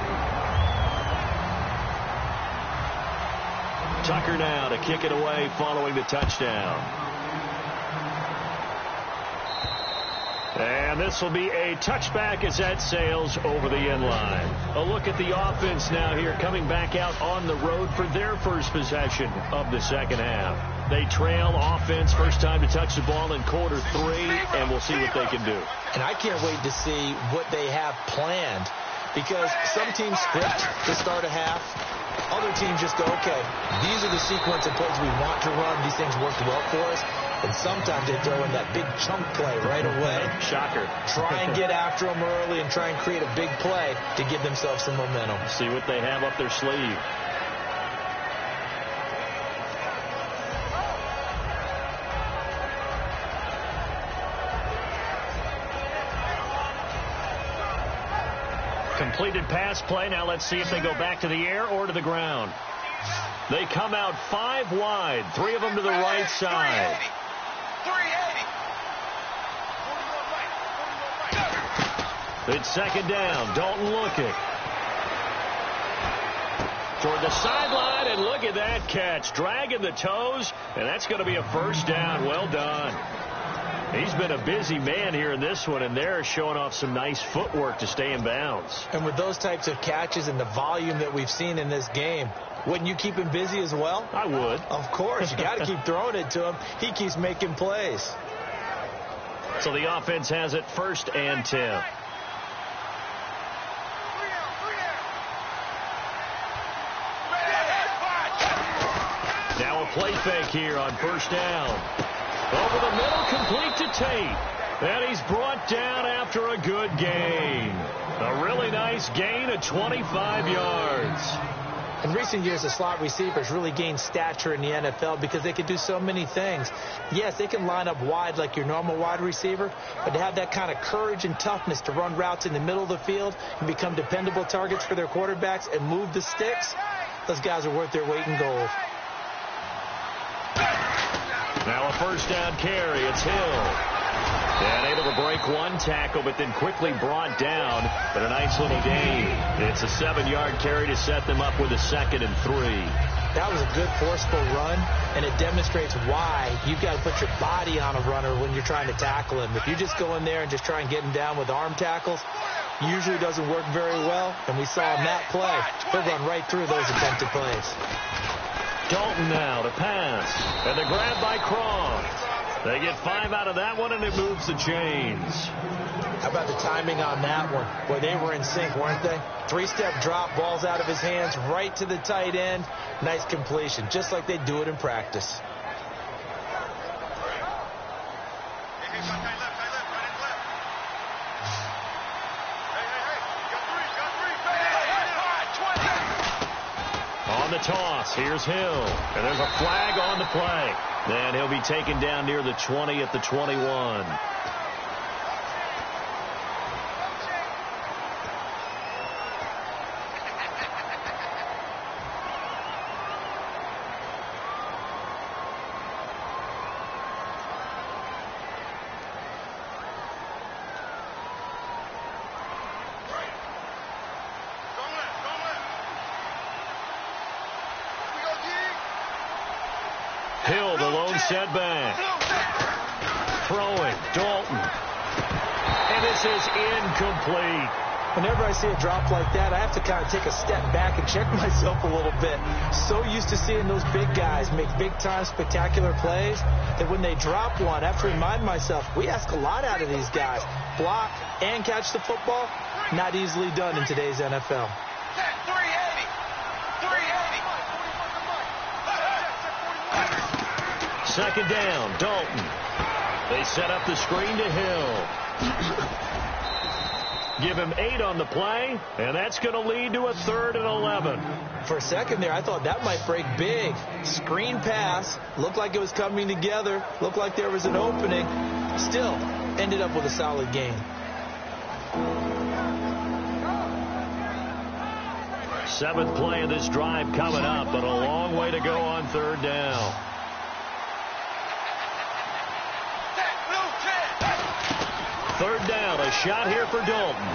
Tucker now to kick it away following the touchdown. And this will be a touchback as that sails over the end line. A look at the offense now here coming back out on the road for their first possession of the second half. They trail offense first time to touch the ball in quarter 3, and we'll see what they can do. And I can't wait to see what they have planned, because some teams script to start a half. Other teams just go, okay, these are the sequence of plays we want to run. These things worked well for us. And sometimes they throw in that big chunk play right away. Shocker. Try and get after them early and try and create a big play to give themselves some momentum. See what they have up their sleeve. Completed pass play. Now let's see if they go back to the air or to the ground. They come out 5 wide. 3 of them to the right side. 380. It's second down. Dalton look it. Toward the sideline, and look at that catch. Dragging the toes, and that's going to be a first down. Well done. He's been a busy man here in this one, and they're showing off some nice footwork to stay in bounds. And with those types of catches and the volume that we've seen in this game, wouldn't you keep him busy as well? I would. Of course. You got to keep throwing it to him. He keeps making plays. So the offense has it first and 10. Now a play fake here on first down. Over the middle, complete to Tate. And he's brought down after a good gain. A really nice gain of 25 yards. In recent years, the slot receivers really gained stature in the NFL because they can do so many things. Yes, they can line up wide like your normal wide receiver, but to have that kind of courage and toughness to run routes in the middle of the field and become dependable targets for their quarterbacks and move the sticks, those guys are worth their weight in gold. Now a first down carry. It's Hill. And able to break one tackle, but then quickly brought down. But a nice little gain. It's a 7-yard carry to set them up with a 2nd and 3. That was a good forceful run, and it demonstrates why you've got to put your body on a runner when you're trying to tackle him. If you just go in there and just try and get him down with arm tackles, usually doesn't work very well. And we saw in that play, he'll run right through those attempted plays. Dalton now to pass. And the grab by Cron. They get 5 out of that one, and it moves the chains. How about the timing on that one? Boy, they were in sync, weren't they? 3-step drop, balls out of his hands, right to the tight end. Nice completion, just like they do it in practice. On the toss, here's Hill. And there's a flag on the play. And he'll be taken down near the 20 at the 21. Hill, the lone setback. Throwing, Dalton. And this is incomplete. Whenever I see a drop like that, I have to kind of take a step back and check myself a little bit. So used to seeing those big guys make big-time spectacular plays that when they drop one, I have to remind myself, we ask a lot out of these guys. Block and catch the football, not easily done in today's NFL. 2nd down, Dalton. They set up the screen to Hill. Give him 8 on the play, and that's going to lead to a 3rd and 11. For a second there, I thought that might break big. Screen pass, looked like it was coming together, looked like there was an opening. Still, ended up with a solid gain. 7th play of this drive coming up, but a long way to go on 3rd down. Third down, a shot here for Dalton.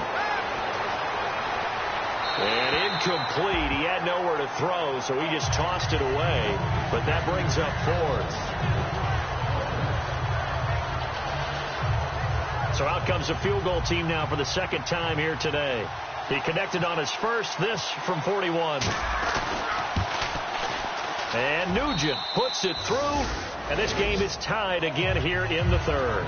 And incomplete. He had nowhere to throw, so he just tossed it away. But that brings up 4th. So out comes a field goal team now for the 2nd time here today. He connected on his first, this from 41. And Nugent puts it through, and this game is tied again here in the 3rd.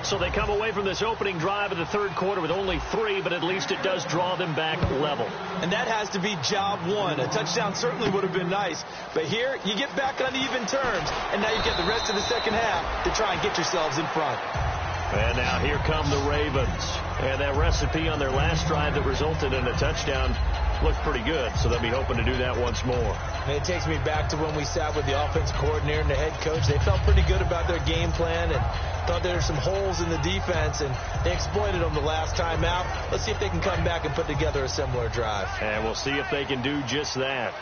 So they come away from this opening drive of the 3rd quarter with only 3, but at least it does draw them back level. And that has to be job 1. A touchdown certainly would have been nice. But here, you get back on even terms, and now you get the rest of the 2nd half to try and get yourselves in front. And now here come the Ravens. And that recipe on their last drive that resulted in a touchdown looked pretty good, so they'll be hoping to do that once more. And it takes me back to when we sat with the offense coordinator and the head coach. They felt pretty good about their game plan and thought there were some holes in the defense, and they exploited them the last time out. Let's see if they can come back and put together a similar drive. And we'll see if they can do just that.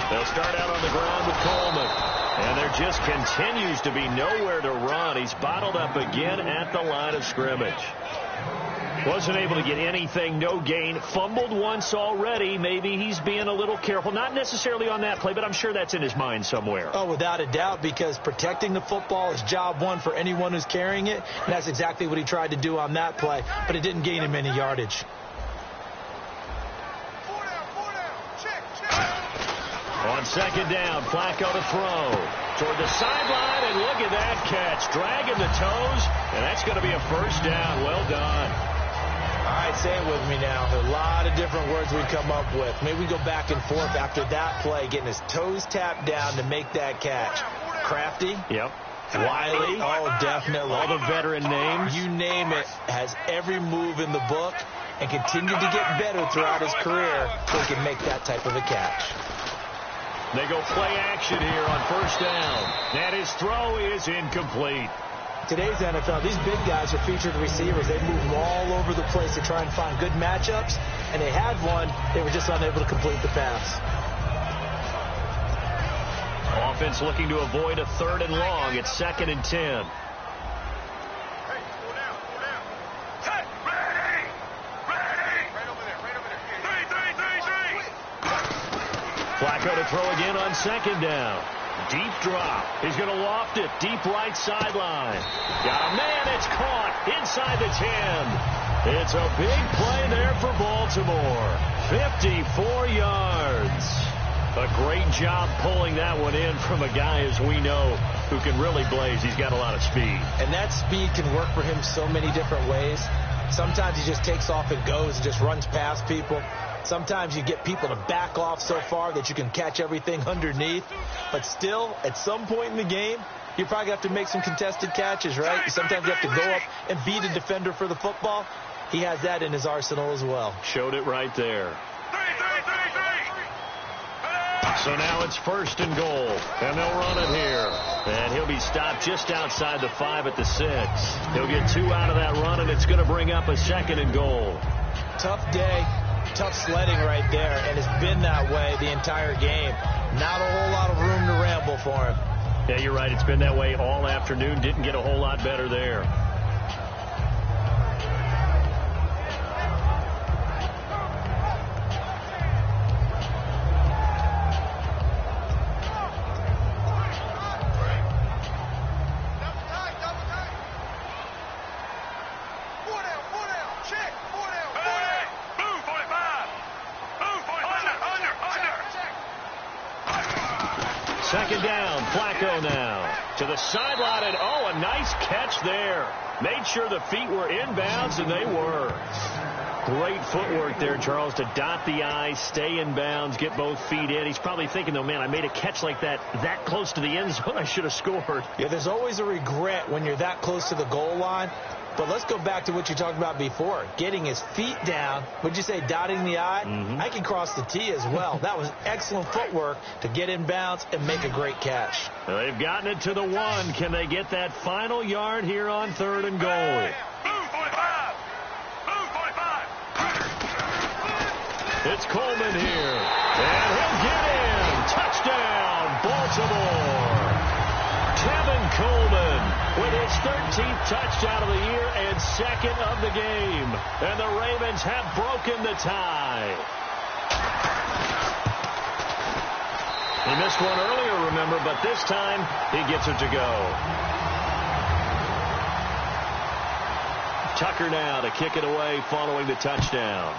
They'll start out on the ground with Coleman. And there just continues to be nowhere to run. He's bottled up again at the line of scrimmage. Wasn't able to get anything, no gain. Fumbled once already. Maybe he's being a little careful. Not necessarily on that play, but I'm sure that's in his mind somewhere. Oh, without a doubt, because protecting the football is job 1 for anyone who's carrying it. And that's exactly what he tried to do on that play, but it didn't gain him any yardage. On 2nd down, Flacco to throw toward the sideline, and look at that catch. Dragging the toes, and that's going to be a 1st down. Well done. All right, say it with me now. There are a lot of different words we come up with. Maybe we go back and forth after that play, getting his toes tapped down to make that catch. Crafty. Yep. Wiley. Oh, definitely. All the veteran names. You name it. Has every move in the book and continued to get better throughout his career so he can make that type of a catch. They go play action here on 1st down. And his throw is incomplete. Today's NFL, these big guys are featured receivers. They move them all over the place to try and find good matchups, and they had one. They were just unable to complete the pass. Offense looking to avoid a 3rd and long. It's 2nd and 10. Flacco to throw again on 2nd down. Deep drop. He's going to loft it. Deep right sideline. Got a man. It's caught inside the 10. It's a big play there for Baltimore. 54 yards. A great job pulling that one in from a guy, as we know, who can really blaze. He's got a lot of speed. And that speed can work for him so many different ways. Sometimes he just takes off and goes and just runs past people. Sometimes you get people to back off so far that you can catch everything underneath. But still, at some point in the game, you probably have to make some contested catches, right? Sometimes you have to go up and beat a defender for the football. He has that in his arsenal as well. Showed it right there. So now it's 1st and goal, and they'll run it here. And he'll be stopped just outside the 5 at the 6. He'll get 2 out of that run, and it's going to bring up a 2nd and goal. Tough day, tough sledding right there, and it's been that way the entire game. Not a whole lot of room to ramble for him. Yeah, you're right. It's been that way all afternoon. Didn't get a whole lot better there. Second down, Flacco now to the sideline, and oh, a nice catch there. Made sure the feet were inbounds, and they were. Great footwork there, Charles, to dot the I, stay in bounds, get both feet in. He's probably thinking, though, man, I made a catch like that close to the end zone. I should have scored. Yeah, there's always a regret when you're that close to the goal line. But let's go back to what you talked about before. Getting his feet down. Would you say dotting the I? I can cross the T as well. That was excellent footwork to get in bounds and make a great catch. Well, they've gotten it to the 1. Can they get that final yard here on 3rd and goal? It's Coleman here. And he'll get in. Touchdown, Baltimore. Kevin Coleman with his 13th touchdown of the year and 2nd of the game. And the Ravens have broken the tie. He missed one earlier, remember, but this time he gets it to go. Tucker now to kick it away following the touchdown.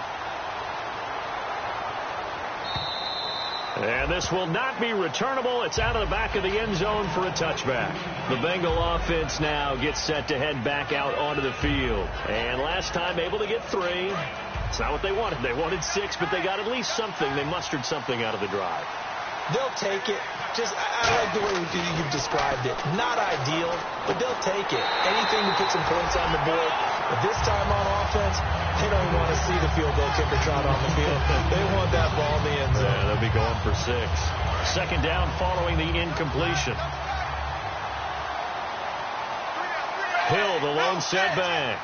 And this will not be returnable. It's out of the back of the end zone for a touchback. The Bengal offense now gets set to head back out onto the field. And last time able to get 3. It's not what they wanted. They wanted 6, but they got at least something. They mustered something out of the drive. They'll take it. I like the way you've described it. Not ideal, but they'll take it. Anything to put some points on the board. But this time on offense, they don't even want to see the field goal kicker trot on the field. They want that ball in the end zone. Yeah, they'll be going for 6. 2nd down following the incompletion. Hill, the lone setback.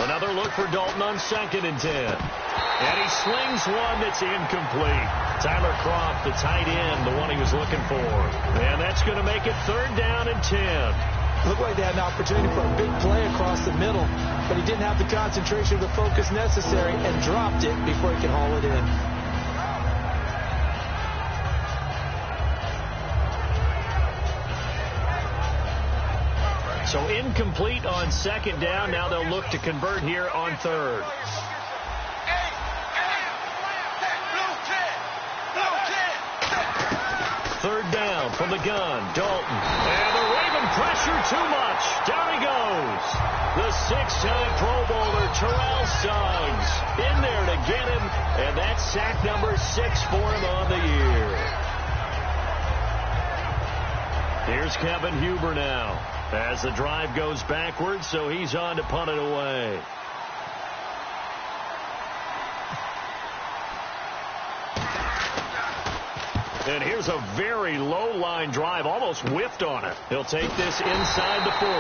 Another look for Dalton on 2nd and 10. And he slings one that's incomplete. Tyler Kroft, the tight end, the one he was looking for. And that's going to make it 3rd down and 10. Looked like they had an opportunity for a big play across the middle, but he didn't have the concentration or the focus necessary and dropped it before he could haul it in. So incomplete on 2nd down. Now they'll look to convert here on 3rd. Third down from the gun, Dalton. And the Raven pressure too much. Down he goes. The 6-time Pro Bowler, Terrell Suggs, in there to get him. And that's sack number 6 for him on the year. Here's Kevin Huber now as the drive goes backwards, so he's on to punt it away. And here's a very low line drive, almost whiffed on it. He'll take this inside the 40.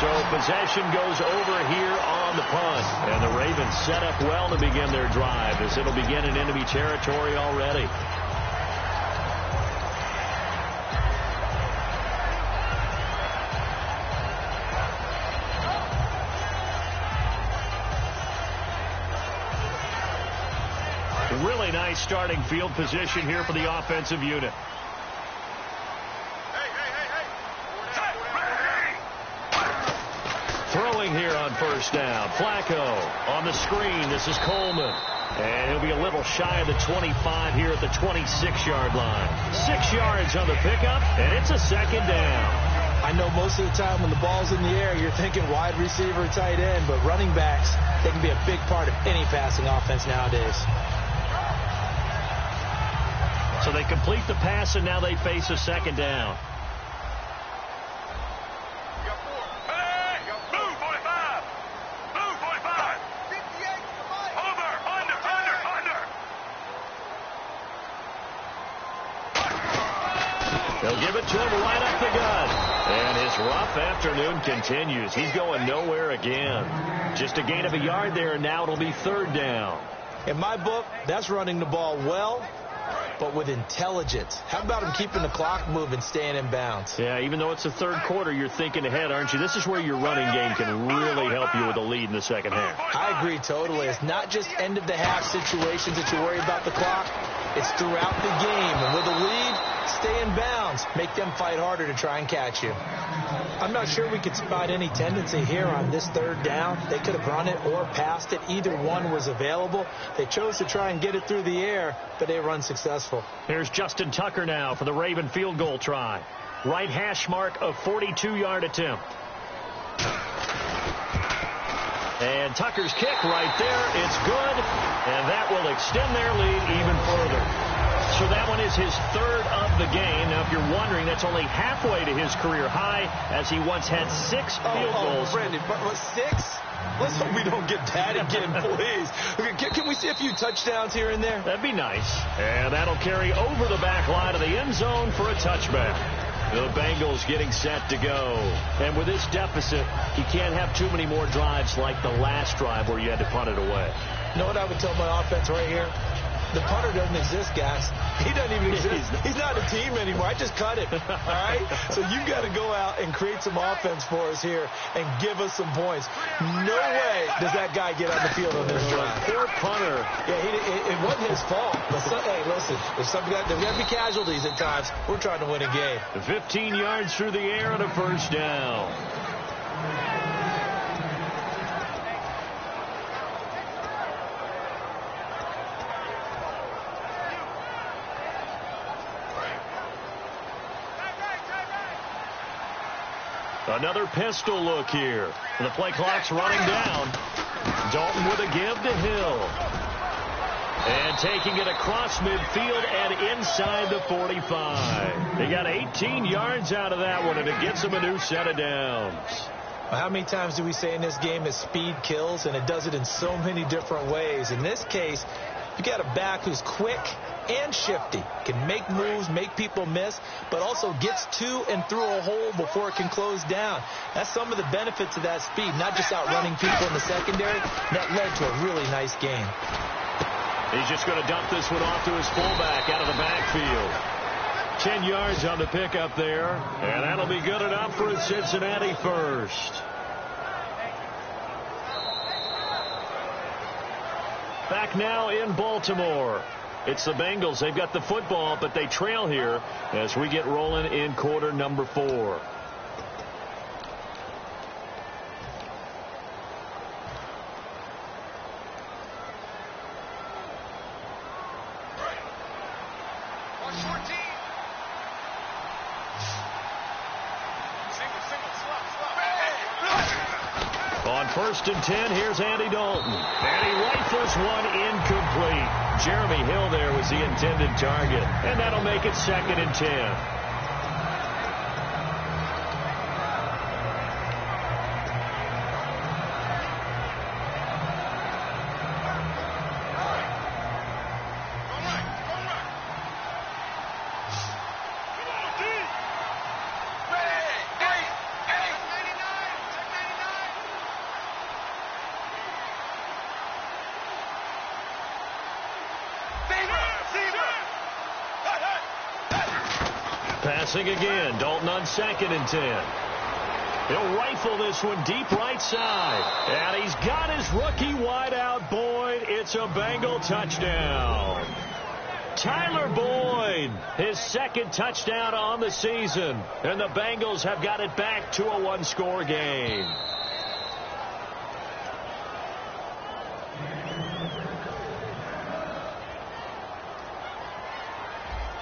So possession goes over here on the punt. And the Ravens set up well to begin their drive as it'll begin in enemy territory already. Really nice starting field position here for the offensive unit. Throwing here on first down. Flacco on the screen. This is Coleman. And he'll be a little shy of the 25 here at the 26-yard line. 6 yards on the pickup, and it's a second down. I know most of the time when the ball's in the air, you're thinking wide receiver, tight end, but running backs, they can be a big part of any passing offense nowadays. So they complete the pass, and now they face a second down. Move, 45. Move, 45. 58. Under. They'll give it to him right up the gut. And his rough afternoon continues. He's going nowhere again. Just a gain of a yard there, and now it'll be third down. In my book, that's running the ball well, but with intelligence. How about him keeping the clock moving, staying in bounds? Yeah, even though it's the third quarter, you're thinking ahead, aren't you? This is where your running game can really help you with a lead in the second half. I agree totally. It's not just end-of-the-half situations that you worry about the clock. It's throughout the game. And with a lead, stay in bounds. Make them fight harder to try and catch you. I'm not sure we could spot any tendency here on this third down. They could have run it or passed it. Either one was available. They chose to try and get it through the air, but they run successful. Here's Justin Tucker now for the Raven field goal try. Right hash mark of 42-yard attempt. And Tucker's kick right there. It's good, and that will extend their lead even further. So that one is his third of the game. Now, if you're wondering, that's only halfway to his career high, as he once had 6 field goals. Brandon, but 6? Let's hope we don't get that again, please. Can we see a few touchdowns here and there? That'd be nice. And that'll carry over the back line of the end zone for a touchback. The Bengals getting set to go. And with this deficit, you can't have too many more drives like the last drive where you had to punt it away. You know what I would tell my offense right here? The punter doesn't exist, guys. He doesn't even exist. He's not a team anymore. I just cut him. All right? So you've got to go out and create some offense for us here and give us some points. No way does that guy get on the field on this drive. Poor punter. Yeah, it wasn't his fault. But hey, listen, there's got to be casualties at times. We're trying to win a game. 15 yards through the air and a first down. Another pistol look here. The play clock's running down. Dalton with a give to Hill. And taking it across midfield and inside the 45. They got 18 yards out of that one, and it gets them a new set of downs. Well, how many times do we say in this game that speed kills, and it does it in so many different ways? In this case, you got a back who's quick and shifty, can make moves, make people miss, but also gets to and through a hole before it can close down. That's some of the benefits of that speed, not just outrunning people in the secondary. That led to a really nice game. He's just going to dump this one off to his fullback out of the backfield. 10 yards on the pickup there, and that'll be good enough for a Cincinnati first. Back now in Baltimore. It's the Bengals. They've got the football, but they trail here as we get rolling in quarter number 4. On 1st and 10, here's Andy Dalton. And he rifles one incomplete. Jeremy Hill there was the intended target. And that'll make it 2nd and 10. Passing again. Dalton on 2nd and 10. He'll rifle this one deep right side. And he's got his rookie wideout, Boyd. It's a Bengal touchdown. Tyler Boyd, his 2nd touchdown on the season. And the Bengals have got it back to a 1-score game.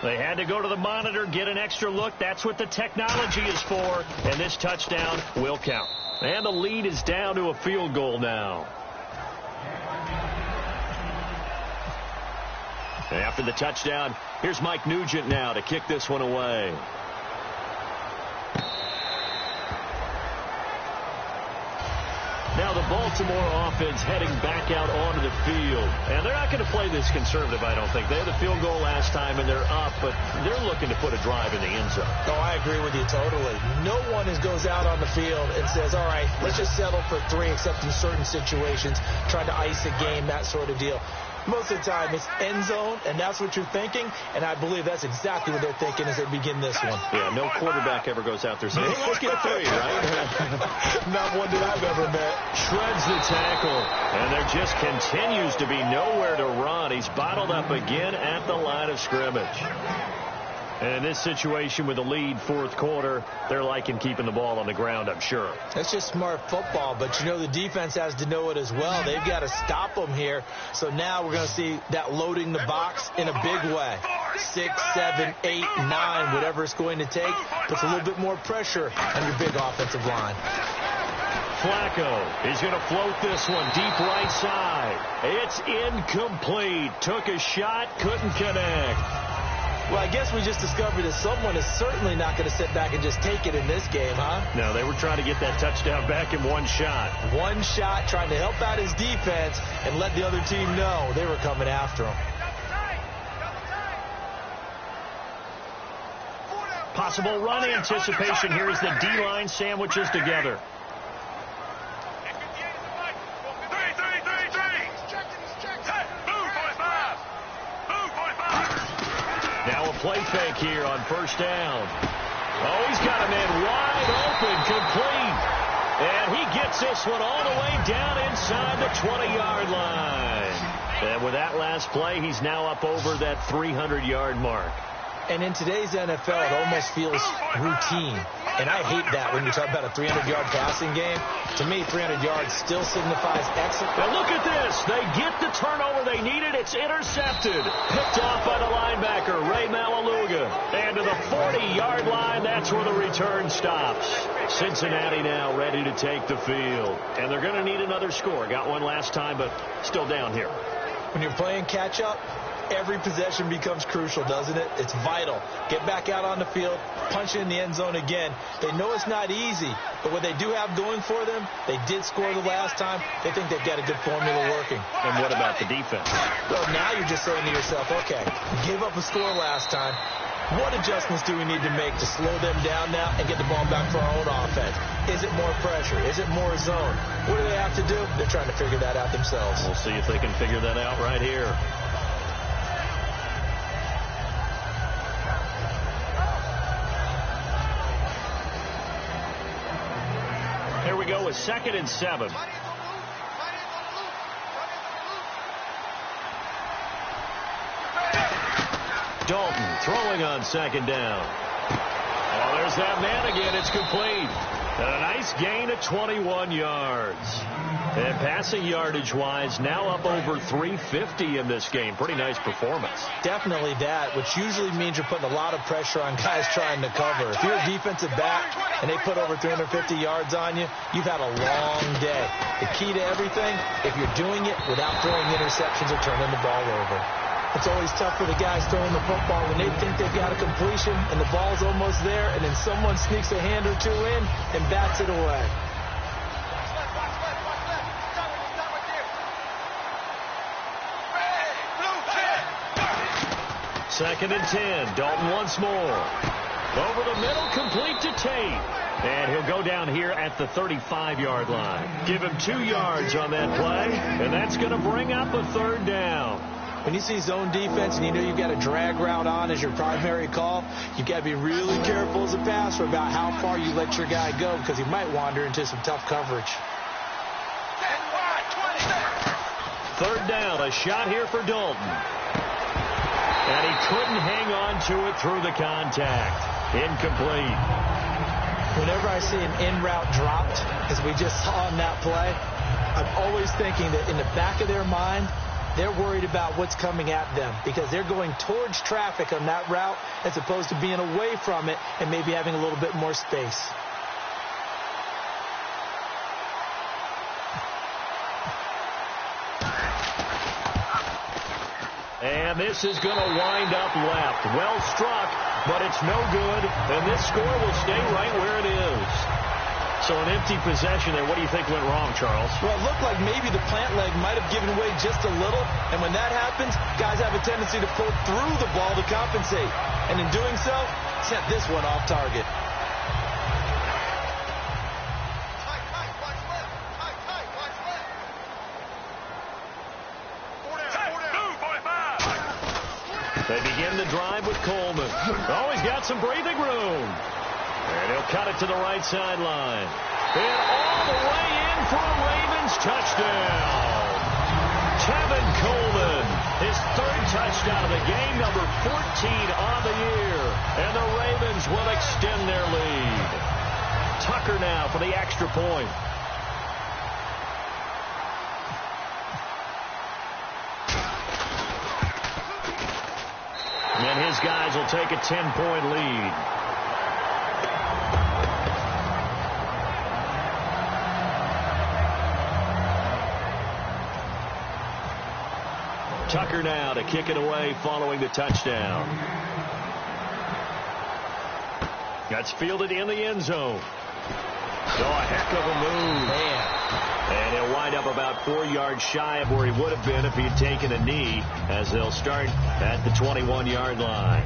They had to go to the monitor, get an extra look. That's what the technology is for. And this touchdown will count. And the lead is down to a field goal now. After the touchdown, here's Mike Nugent now to kick this one away. Now the Baltimore offense heading back out onto the field. And they're not going to play this conservative, I don't think. They had the field goal last time, and they're up, but they're looking to put a drive in the end zone. Oh, I agree with you totally. No one goes out on the field and says, all right, let's just settle for 3, except in certain situations, trying to ice a game, that sort of deal. Most of the time, it's end zone, and that's what you're thinking, and I believe that's exactly what they're thinking as they begin this one. Yeah, no quarterback ever goes out there saying, hey, let's get 3, right? Not one that I've ever met. Shreds the tackle, and there just continues to be nowhere to run. He's bottled up again at the line of scrimmage. And in this situation with the lead 4th quarter, they're liking keeping the ball on the ground, I'm sure. That's just smart football, but you know the defense has to know it as well. They've got to stop them here. So now we're going to see that loading the box in a big way. 6, 7, 8, 9, whatever it's going to take, puts a little bit more pressure on your big offensive line. Flacco is going to float this one deep right side. It's incomplete. Took a shot, couldn't connect. Well, I guess we just discovered that someone is certainly not going to sit back and just take it in this game, huh? No, they were trying to get that touchdown back in one shot. One shot, trying to help out his defense and let the other team know they were coming after him. Possible run anticipation here as the D-line sandwiches together. Now a play fake here on 1st down. Oh, he's got a man wide open, complete. And he gets this one all the way down inside the 20-yard line. And with that last play, he's now up over that 300-yard mark. And in today's NFL, it almost feels routine. And I hate that when you talk about a 300-yard passing game. To me, 300 yards still signifies excellent. Now look at this. They get the turnover they needed. It's intercepted. Picked off by the linebacker, Ray Malaluga. And to the 40-yard line, that's where the return stops. Cincinnati now ready to take the field. And they're going to need another score. Got one last time, but still down here. When you're playing catch-up, every possession becomes crucial, doesn't it? It's vital. Get back out on the field, punch in the end zone again. They know it's not easy, but what they do have going for them, they did score the last time. They think they've got a good formula working. And what about the defense? Well, now you're just saying to yourself, okay, we gave up a score last time. What adjustments do we need to make to slow them down now and get the ball back for our own offense? Is it more pressure? Is it more zone? What do they have to do? They're trying to figure that out themselves. We'll see if they can figure that out right here. Here we go with 2nd and 7. Dalton throwing on 2nd down. Oh, there's that man again. It's complete. And a nice gain of 21 yards. And passing yardage-wise, now up over 350 in this game. Pretty nice performance. Definitely that, which usually means you're putting a lot of pressure on guys trying to cover. If you're a defensive back and they put over 350 yards on you, you've had a long day. The key to everything, if you're doing it without throwing interceptions or turning the ball over. It's always tough for the guys throwing the football when they think they've got a completion and the ball's almost there, and then someone sneaks a hand or two in and bats it away. Second and 10. Dalton once more. Over the middle, complete to Tate. And he'll go down here at the 35-yard line. Give him 2 yards on that play, and that's going to bring up a 3rd down. when you see zone defense and you know you've got a drag route on as your primary call, you've got to be really careful as a passer about how far you let your guy go because he might wander into some tough coverage. Third down, a shot here for Dalton. And he couldn't hang on to it through the contact. Incomplete. Whenever I see an in-route dropped, as we just saw on that play, I'm always thinking that in the back of their mind, they're worried about what's coming at them because they're going towards traffic on that route as opposed to being away from it and maybe having a little bit more space. And this is going to wind up left. Well struck, but it's no good. And this score will stay right where it is. So an empty possession there. What do you think went wrong, Charles? Well, it looked like maybe the plant leg might have given way just a little. And when that happens, guys have a tendency to pull through the ball to compensate. And in doing so, set this one off target. They begin the drive with Coleman. Oh, he's got some breathing room. And he'll cut it to the right sideline. And all the way in for a Ravens touchdown. Tevin Coleman, his third touchdown of the game, number 14 on the year. And the Ravens will extend their lead. Tucker now for the extra point. And his guys will take a 10-point lead. Tucker now to kick it away following the touchdown. That's fielded in the end zone. Oh, a heck of a move. Man. And he'll wind up about 4 yards shy of where he would have been if he had taken a knee, as they'll start at the 21-yard line.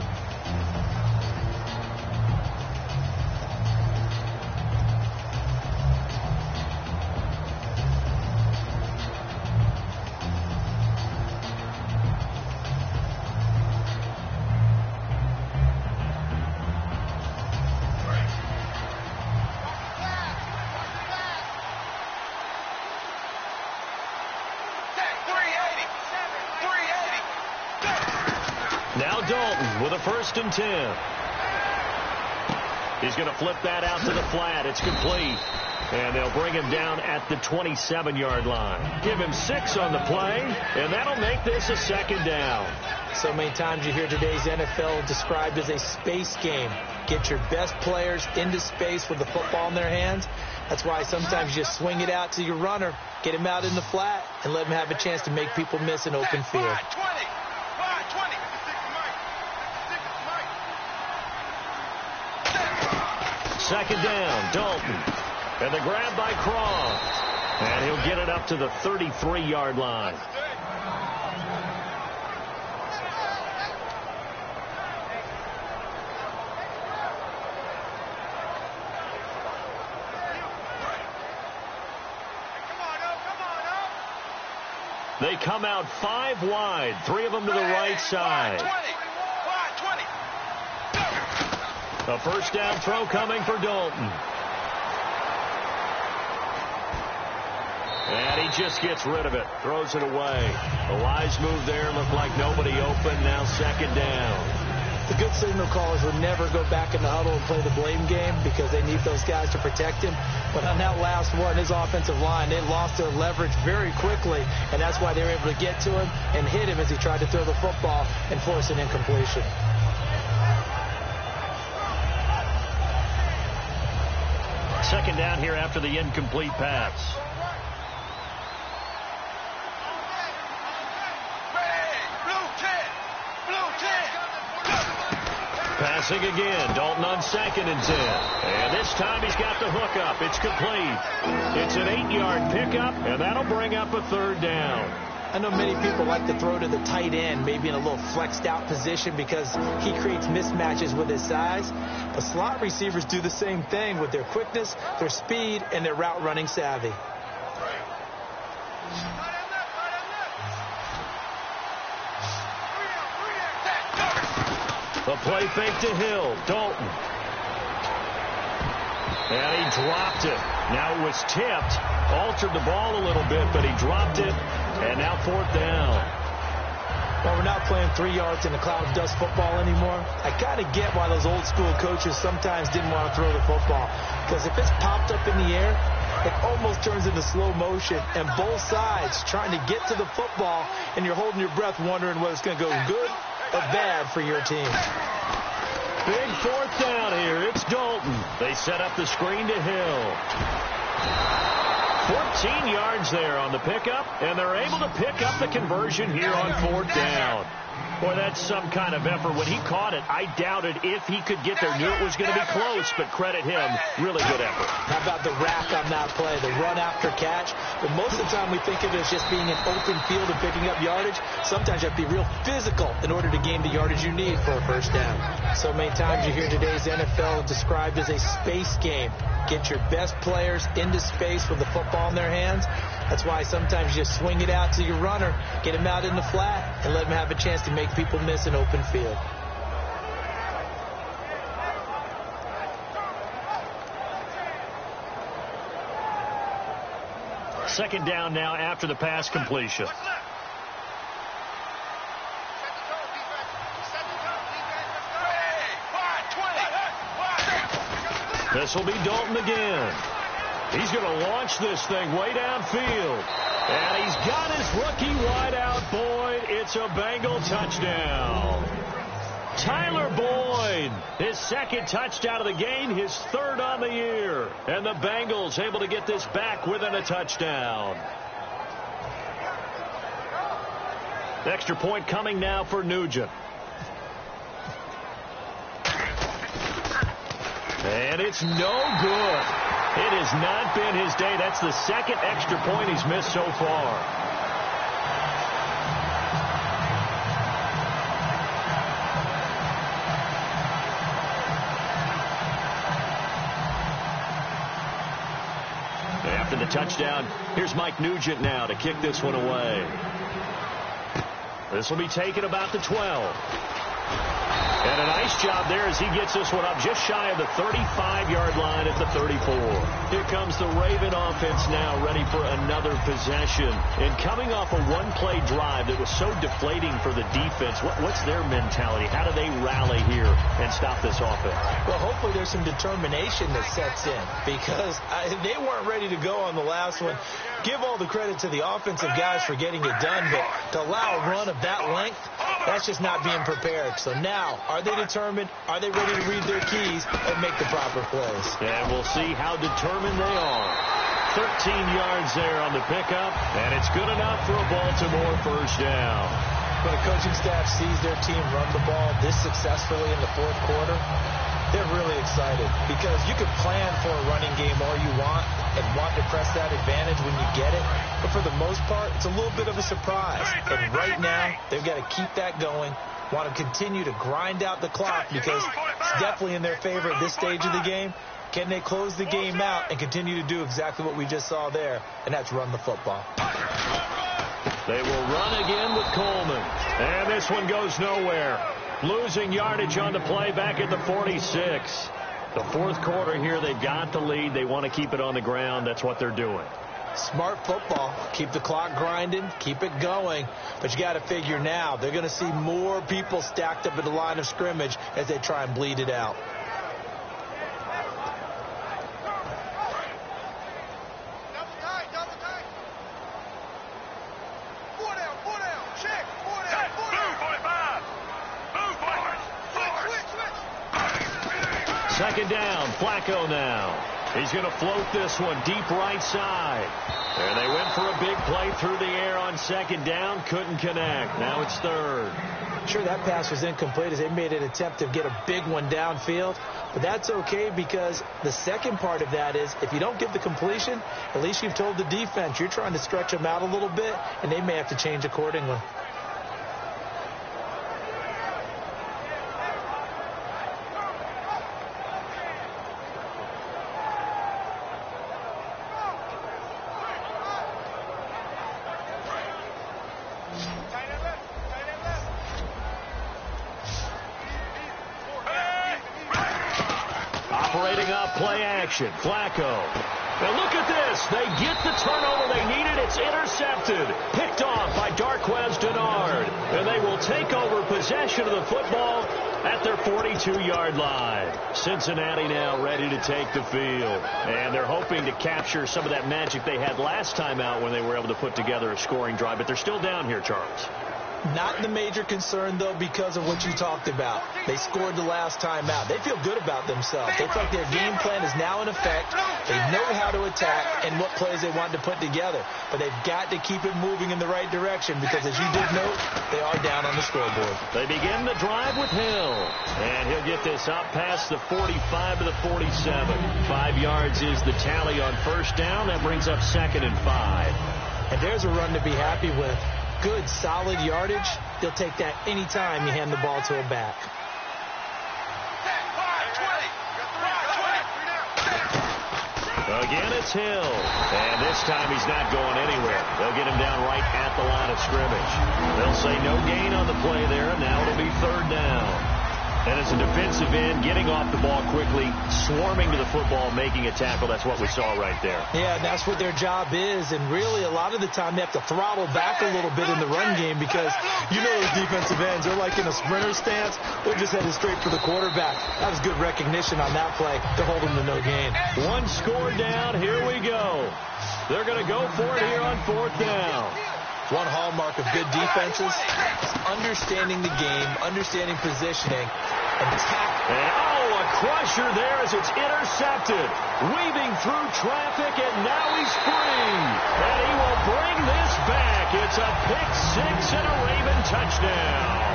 With a 1st and 10. He's going to flip that out to the flat. It's complete. And they'll bring him down at the 27-yard line. Give him 6 on the play, and that'll make this a 2nd down. So many times you hear today's NFL described as a space game. Get your best players into space with the football in their hands. That's why sometimes you just swing it out to your runner, get him out in the flat, and let him have a chance to make people miss an open field. 2nd down, Dalton. And the grab by Croft. And he'll get it up to the 33-yard line. They come out 5 wide, 3 of them to the right side. A 1st down throw coming for Dalton. And he just gets rid of it. Throws it away. A wise move there. Looked like nobody open. Now 2nd down. The good signal callers would never go back in the huddle and play the blame game because they need those guys to protect him. But on that last one, his offensive line, they lost their leverage very quickly. And that's why they were able to get to him and hit him as he tried to throw the football and force an incompletion. 2nd down here after the incomplete pass. Passing again. Dalton on 2nd and 10. And this time he's got the hook up. It's complete. It's an 8-yard pickup, and that'll bring up a 3rd down. I know many people like to throw to the tight end, maybe in a little flexed out position because he creates mismatches with his size. But slot receivers do the same thing with their quickness, their speed, and their route running savvy. Play fake to Hill. Dalton. And he dropped it. Now it was tipped. Altered the ball a little bit, but he dropped it. And now 4th down. Well, we're not playing 3 yards in a cloud of dust football anymore. I kind of get why those old school coaches sometimes didn't want to throw the football. Because if it's popped up in the air, it almost turns into slow motion. And both sides trying to get to the football, and you're holding your breath wondering whether it's going to go good or bad for your team. Big 4th down here. It's Dalton. They set up the screen to Hill. 14 yards there on the pickup, and they're able to pick up the conversion here on 4th down. Boy, that's some kind of effort. When he caught it, I doubted if he could get there. Knew it was going to be close, but credit him. Really good effort. How about the rack on that play, the run after catch? But most of the time we think of it as just being an open field and picking up yardage. Sometimes you have to be real physical in order to gain the yardage you need for a first down. So many times you hear today's NFL described as a space game. Get your best players into space with the football in their hands. That's why sometimes you just swing it out to your runner, get him out in the flat, and let him have a chance to make people miss an open field. Second down now after the pass completion. This will be Dalton again. He's going to launch this thing way downfield. And he's got his rookie wideout, Boyd. It's a Bengal touchdown. Tyler Boyd, his second touchdown of the game, his 3rd on the year. And the Bengals able to get this back within a touchdown. The extra point coming now for Nugent. And it's no good. It has not been his day. That's the second extra point he's missed so far. After the touchdown, here's Mike Nugent now to kick this one away. This will be taken about the 12. And a nice job there as he gets this one up just shy of the 35-yard line at the 34. Here comes the Raven offense now, ready for another possession. And coming off a one-play drive that was so deflating for the defense, what's their mentality? How do they rally here and stop this offense? Well, hopefully there's some determination that sets in, because they weren't ready to go on the last one. Give all the credit to the offensive guys for getting it done, but to allow a run of that length, that's just not being prepared. So now, are they determined? Are they ready to read their keys and make the proper plays? And we'll see how determined they are. 13 yards there on the pickup, and it's good enough for a Baltimore first down. When a coaching staff sees their team run the ball this successfully in the 4th quarter, they're really excited, because you can plan for a running game all you want and want to press that advantage when you get it. But for the most part, it's a little bit of a surprise. And right now, they've got to keep that going, want to continue to grind out the clock, because it's definitely in their favor at this stage of the game. Can they close the game out and continue to do exactly what we just saw there, and that's run the football. They will run again with Coleman. And this one goes nowhere. Losing yardage on the play back at the 46. The 4th quarter here, they've got the lead. They want to keep it on the ground. That's what they're doing. Smart football. Keep the clock grinding. Keep it going. But you got to figure now, they're going to see more people stacked up at the line of scrimmage as they try and bleed it out. Second down, Flacco now. He's going to float this one deep right side. And they went for a big play through the air on second down. Couldn't connect. Now it's 3rd. Sure, that pass was incomplete as they made an attempt to get a big one downfield. But that's okay, because the second part of that is if you don't get the completion, at least you've told the defense you're trying to stretch them out a little bit, and they may have to change accordingly. Separating up play action. Flacco. And look at this. They get the turnover they needed. It's intercepted. Picked off by Darquez Denard. And they will take over possession of the football at their 42-yard line. Cincinnati now ready to take the field. And they're hoping to capture some of that magic they had last time out when they were able to put together a scoring drive. But they're still down here, Charles. Not the major concern, though, because of what you talked about. They scored the last time out. They feel good about themselves. They feel like their game plan is now in effect. They know how to attack and what plays they want to put together. But they've got to keep it moving in the right direction because, as you did note, they are down on the scoreboard. They begin the drive with Hill. And he'll get this up past the 45 to the 47. 5 yards is the tally on first down. That brings up 2nd and 5. And there's a run to be happy with. Good, solid yardage. They'll take that anytime you hand the ball to a back. Again, it's Hill. And this time he's not going anywhere. They'll get him down right at the line of scrimmage. They'll say no gain on the play there, and now it'll be 3rd down. And as a defensive end, getting off the ball quickly, swarming to the football, making a tackle. That's what we saw right there. Yeah, and that's what their job is. And really, a lot of the time, they have to throttle back a little bit in the run game because you know those defensive ends, they're like in a sprinter stance. They're just headed straight for the quarterback. That was good recognition on that play to hold them to no gain. 1 score down. Here we go. They're going to go for it here on 4th down. One hallmark of good defenses is understanding the game, understanding positioning, and tackle. And, a crusher there as it's intercepted. Weaving through traffic, and now he's free. And he will bring this back. It's a pick 6 and a Raven touchdown.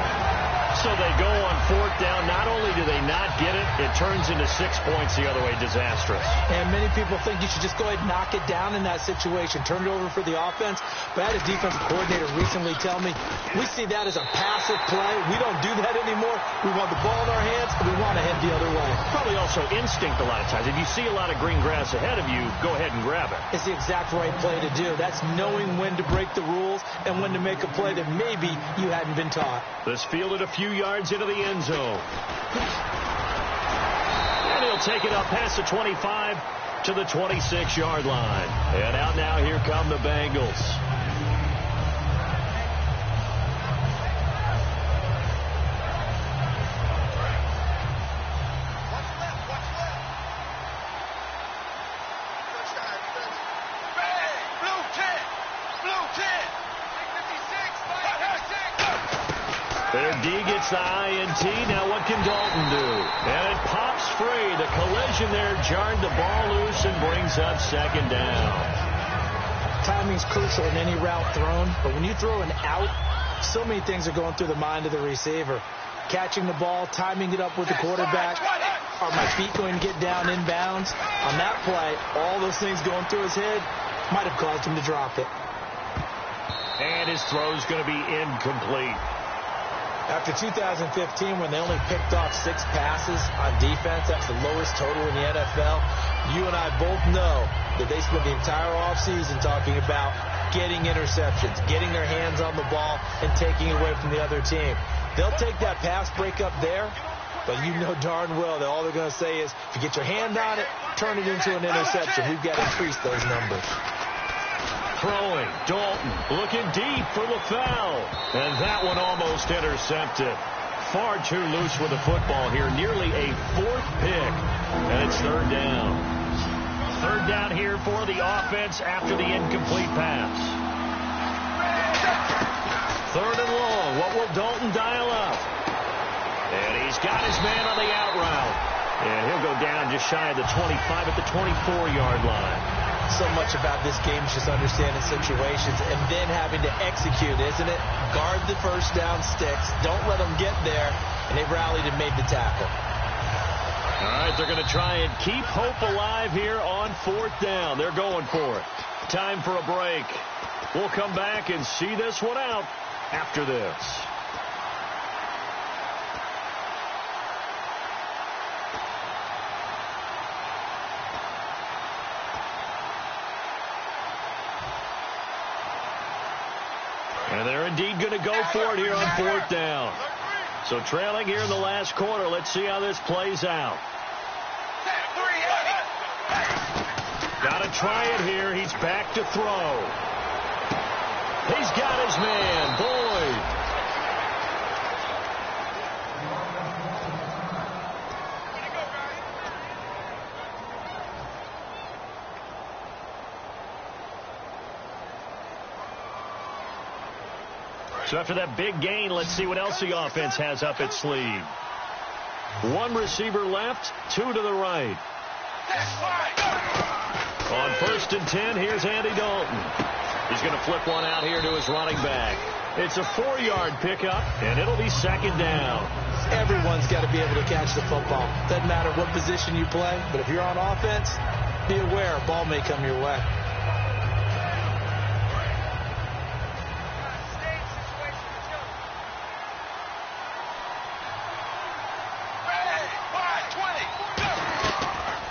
So they go on 4th down. Not only do they not get it, it turns into 6 points the other way. Disastrous. And many people think you should just go ahead and knock it down in that situation. Turn it over for the offense. But I had a defensive coordinator recently tell me, we see that as a passive play. We don't do that anymore. We want the ball in our hands, and we want to head the other way. Probably also instinct a lot of times. If you see a lot of green grass ahead of you, go ahead and grab it. It's the exact right play to do. That's knowing when to break the rules and when to make a play that maybe you hadn't been taught. This fielded a few yards into the end zone. And he'll take it up past the 25 to the 26-yard line. And out now, here come the Bengals. Their D gets the INT. Now what can Dalton do? And it pops free. The collision there jarred the ball loose and brings up 2nd down. Timing's crucial in any route thrown, but when you throw an out, so many things are going through the mind of the receiver. Catching the ball, timing it up with the quarterback. Are my feet going to get down inbounds? On that play, all those things going through his head might have caused him to drop it. And his throw's going to be incomplete. After 2015, when they only picked off 6 passes on defense, that's the lowest total in the NFL. You and I both know that they spent the entire offseason talking about getting interceptions, getting their hands on the ball, and taking it away from the other team. They'll take that pass breakup there, but you know darn well that all they're going to say is, if you get your hand on it, turn it into an interception. We've got to increase those numbers. Throwing, Dalton looking deep for the foul. And that one almost intercepted. Far too loose with the football here. Nearly a 4th pick. And it's 3rd down. 3rd down here for the offense after the incomplete pass. 3rd and long. What will Dalton dial up? And he's got his man on the out route. And he'll go down just shy of the 25 at the 24-yard line. So much about this game is just understanding situations and then having to execute, isn't it? Guard the first down sticks. Don't let them get there. And they rallied and made the tackle. All right, they're going to try and keep hope alive here on 4th down. They're going for it. Time for a break. We'll come back and see this one out after this. And they're indeed going to go for it here on 4th down. So trailing here in the last quarter. Let's see how this plays out. to try it here. He's back to throw. He's got his man, Boyd. So after that big gain, let's see what else the offense has up its sleeve. One receiver left, two to the right. On 1st and 10, here's Andy Dalton. He's going to flip one out here to his running back. It's a 4-yard pickup, and it'll be 2nd down. Everyone's got to be able to catch the football. Doesn't matter what position you play, but if you're on offense, be aware a ball may come your way.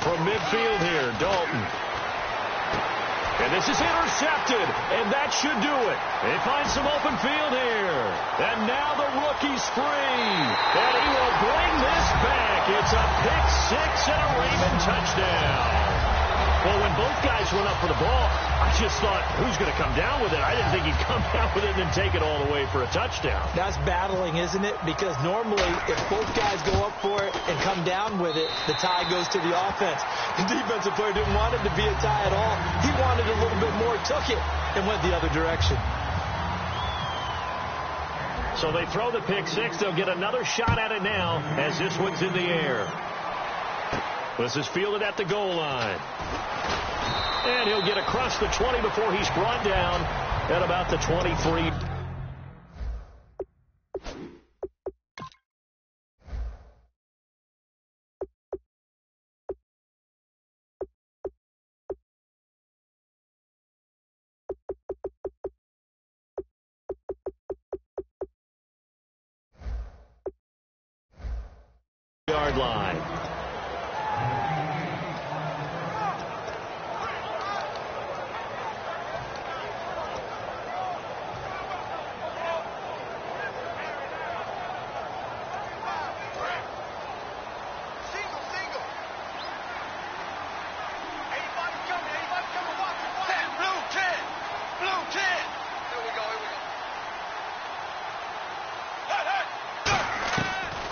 From midfield here, Dalton. And this is intercepted, and that should do it. They find some open field here. And now the rookie's free. And he will bring this back. It's a pick six and a Raven touchdown. Well, when both guys went up for the ball, I just thought, who's going to come down with it? I didn't think he'd come down with it and then take it all the way for a touchdown. That's battling, isn't it? Because normally, if both guys go up for it and come down with it, the tie goes to the offense. The defensive player didn't want it to be a tie at all. He wanted a little bit more, took it, and went the other direction. So they throw the pick six. They'll get another shot at it now as this one's in the air. This is fielded at the goal line. And he'll get across the 20 before he's brought down at about the 23. Yard line.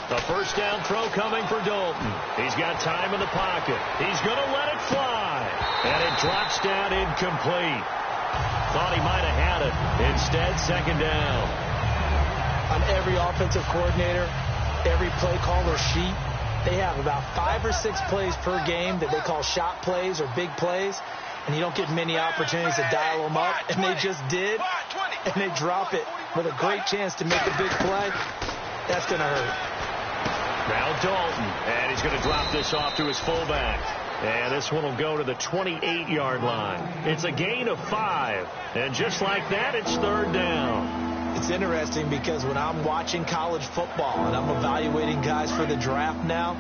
A first down throw coming for Dalton. He's got time in the pocket. He's going to let it fly. And it drops down incomplete. Thought he might have had it. Instead, 2nd down. On every offensive coordinator, every play caller sheet, they have about 5 or 6 plays per game that they call shot plays or big plays. And you don't get many opportunities to dial them up. And they just did. And they drop it with a great chance to make a big play. That's going to hurt. Now Dalton, and he's going to drop this off to his fullback. And this one will go to the 28-yard line. It's a gain of 5. And just like that, it's 3rd down. It's interesting because when I'm watching college football and I'm evaluating guys for the draft now,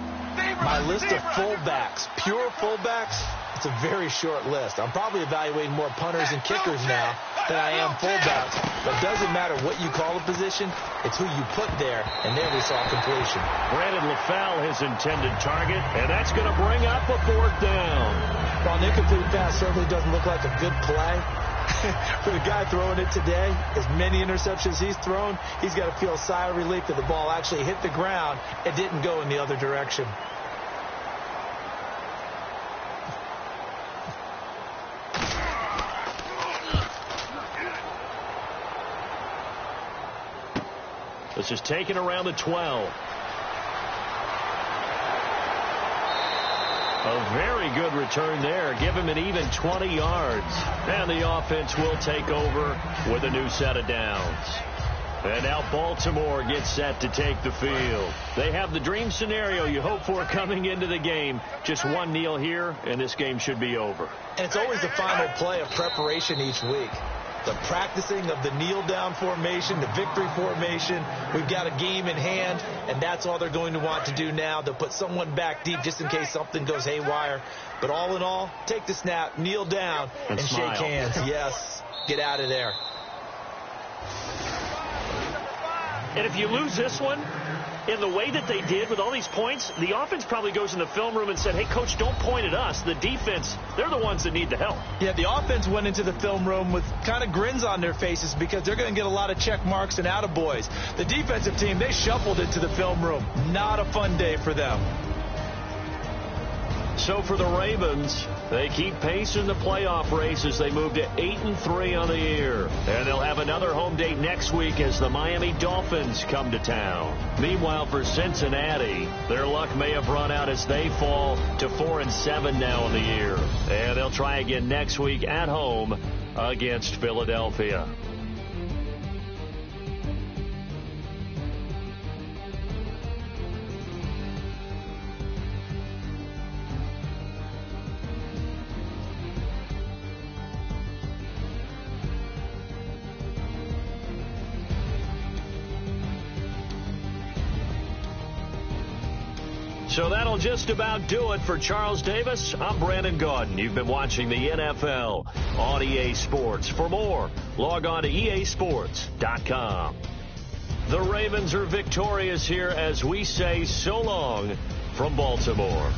my list of fullbacks, pure fullbacks, it's a very short list. I'm probably evaluating more punters and kickers now than I am fullbacks. But it doesn't matter what you call a position, it's who you put there, and there we saw completion. Brandon LaFell, his intended target, and that's going to bring up a 4th down. While an incomplete pass certainly doesn't look like a good play, for the guy throwing it today, as many interceptions he's thrown, he's got to feel a sigh of relief that the ball actually hit the ground and didn't go in the other direction. This is taken around the 12. A very good return there. Give him an even 20 yards. And the offense will take over with a new set of downs. And now Baltimore gets set to take the field. They have the dream scenario you hope for coming into the game. Just one kneel here, and this game should be over. And it's always the final play of preparation each week. The practicing of the kneel-down formation, the victory formation. We've got a game in hand, and that's all they're going to want to do now. They'll put someone back deep just in case something goes haywire. But all in all, take the snap, kneel down, and shake hands. Yes, get out of there. And if you lose this one, in the way that they did with all these points, the offense probably goes in the film room and said, hey, coach, don't point at us. The defense, they're the ones that need the help. Yeah, the offense went into the film room with kind of grins on their faces because they're going to get a lot of check marks and attaboys. The defensive team, they shuffled into the film room. Not a fun day for them. So for the Ravens, they keep pace in the playoff race as they move to 8-3 on the year. And they'll have another home date next week as the Miami Dolphins come to town. Meanwhile, for Cincinnati, their luck may have run out as they fall to 4-7 now in the year. And they'll try again next week at home against Philadelphia. So that'll just about do it for Charles Davis. I'm Brandon Gaudin. You've been watching the NFL on EA Sports. For more, log on to easports.com. The Ravens are victorious here as we say so long from Baltimore.